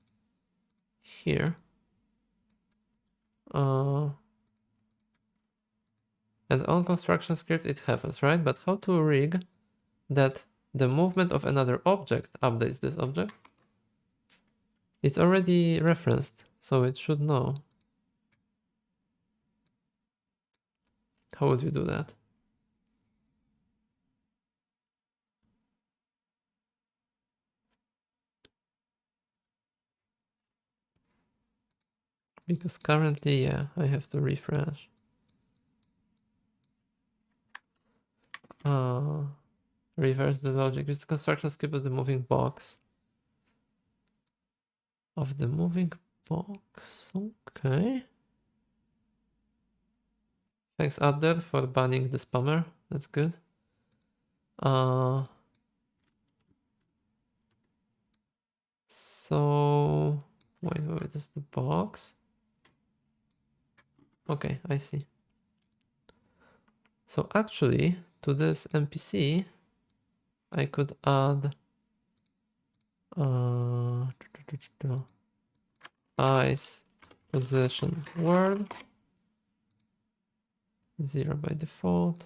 [SPEAKER 1] here. And on construction script it happens, right? But how to rig that the movement of another object updates this object? It's already referenced, so it should know. How would you do that? Because currently, yeah, I have to refresh. Reverse the logic. Use the construction script of the moving box. Of the moving box. Okay. Thanks, Adder, for banning the spammer. That's good. So wait, this is the box. Okay, I see. So actually, to this NPC, I could add ice position word 0 by default.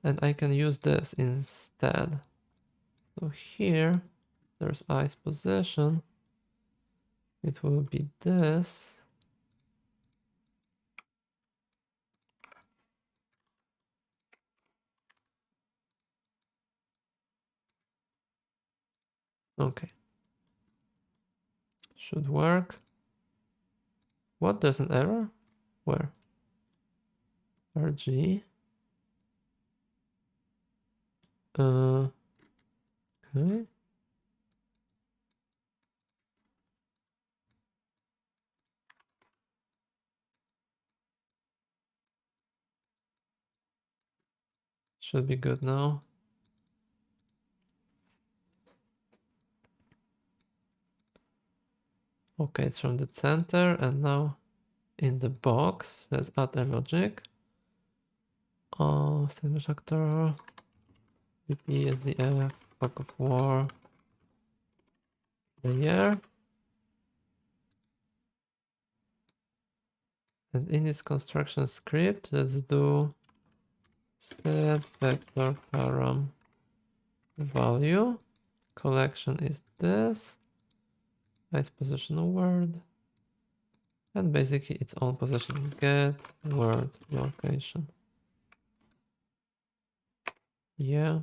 [SPEAKER 1] And I can use this instead. So here, there's ice position. It will be this. Okay. Should work. What? There's an error? Where? RG. Okay. Should be good now. Okay, it's from the center, and now in the box, let's add a logic. Sandwich actor, VP, SDF, fog of war, layer. And in this construction script, let's do set vector param value. Collection is this. Ice position word. And basically its own position. Get word location. Yeah.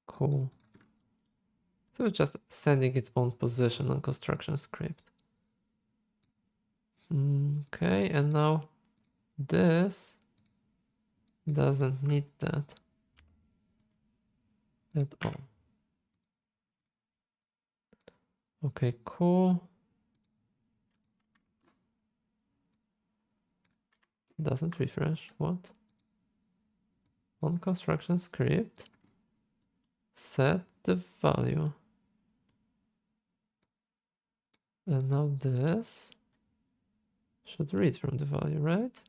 [SPEAKER 1] Cool. So it's just sending its own position on construction script. Okay, and now this doesn't need that at all. Okay, cool. Doesn't refresh. What? On construction script, set the value. And now this should read from the value, right?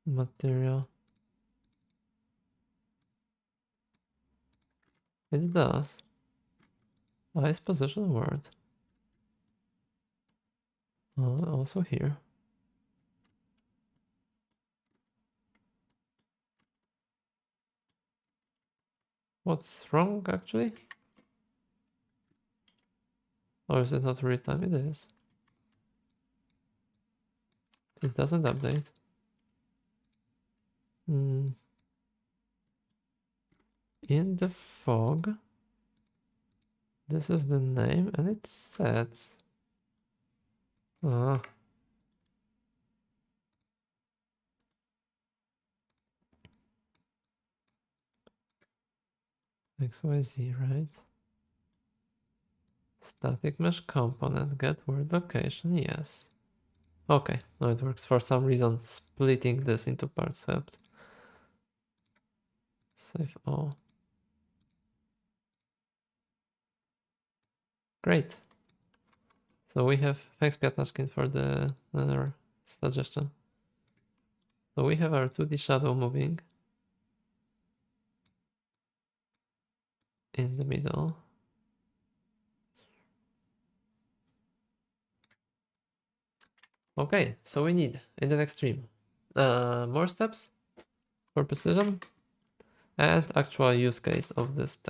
[SPEAKER 1] Material. It does. Ice position word. Also here. What's wrong actually? Or is it not real time? It is. It doesn't update. In the fog, this is the name and it sets. XYZ, right? Static mesh component, get word location, yes. Okay, now it works. For some reason, splitting this into parts helped. Save all. Great. So we have, thanks Piatnashkin for the suggestion. So we have our 2D shadow moving in the middle. Okay, so we need in the next stream more steps for precision and actual use case of this tech.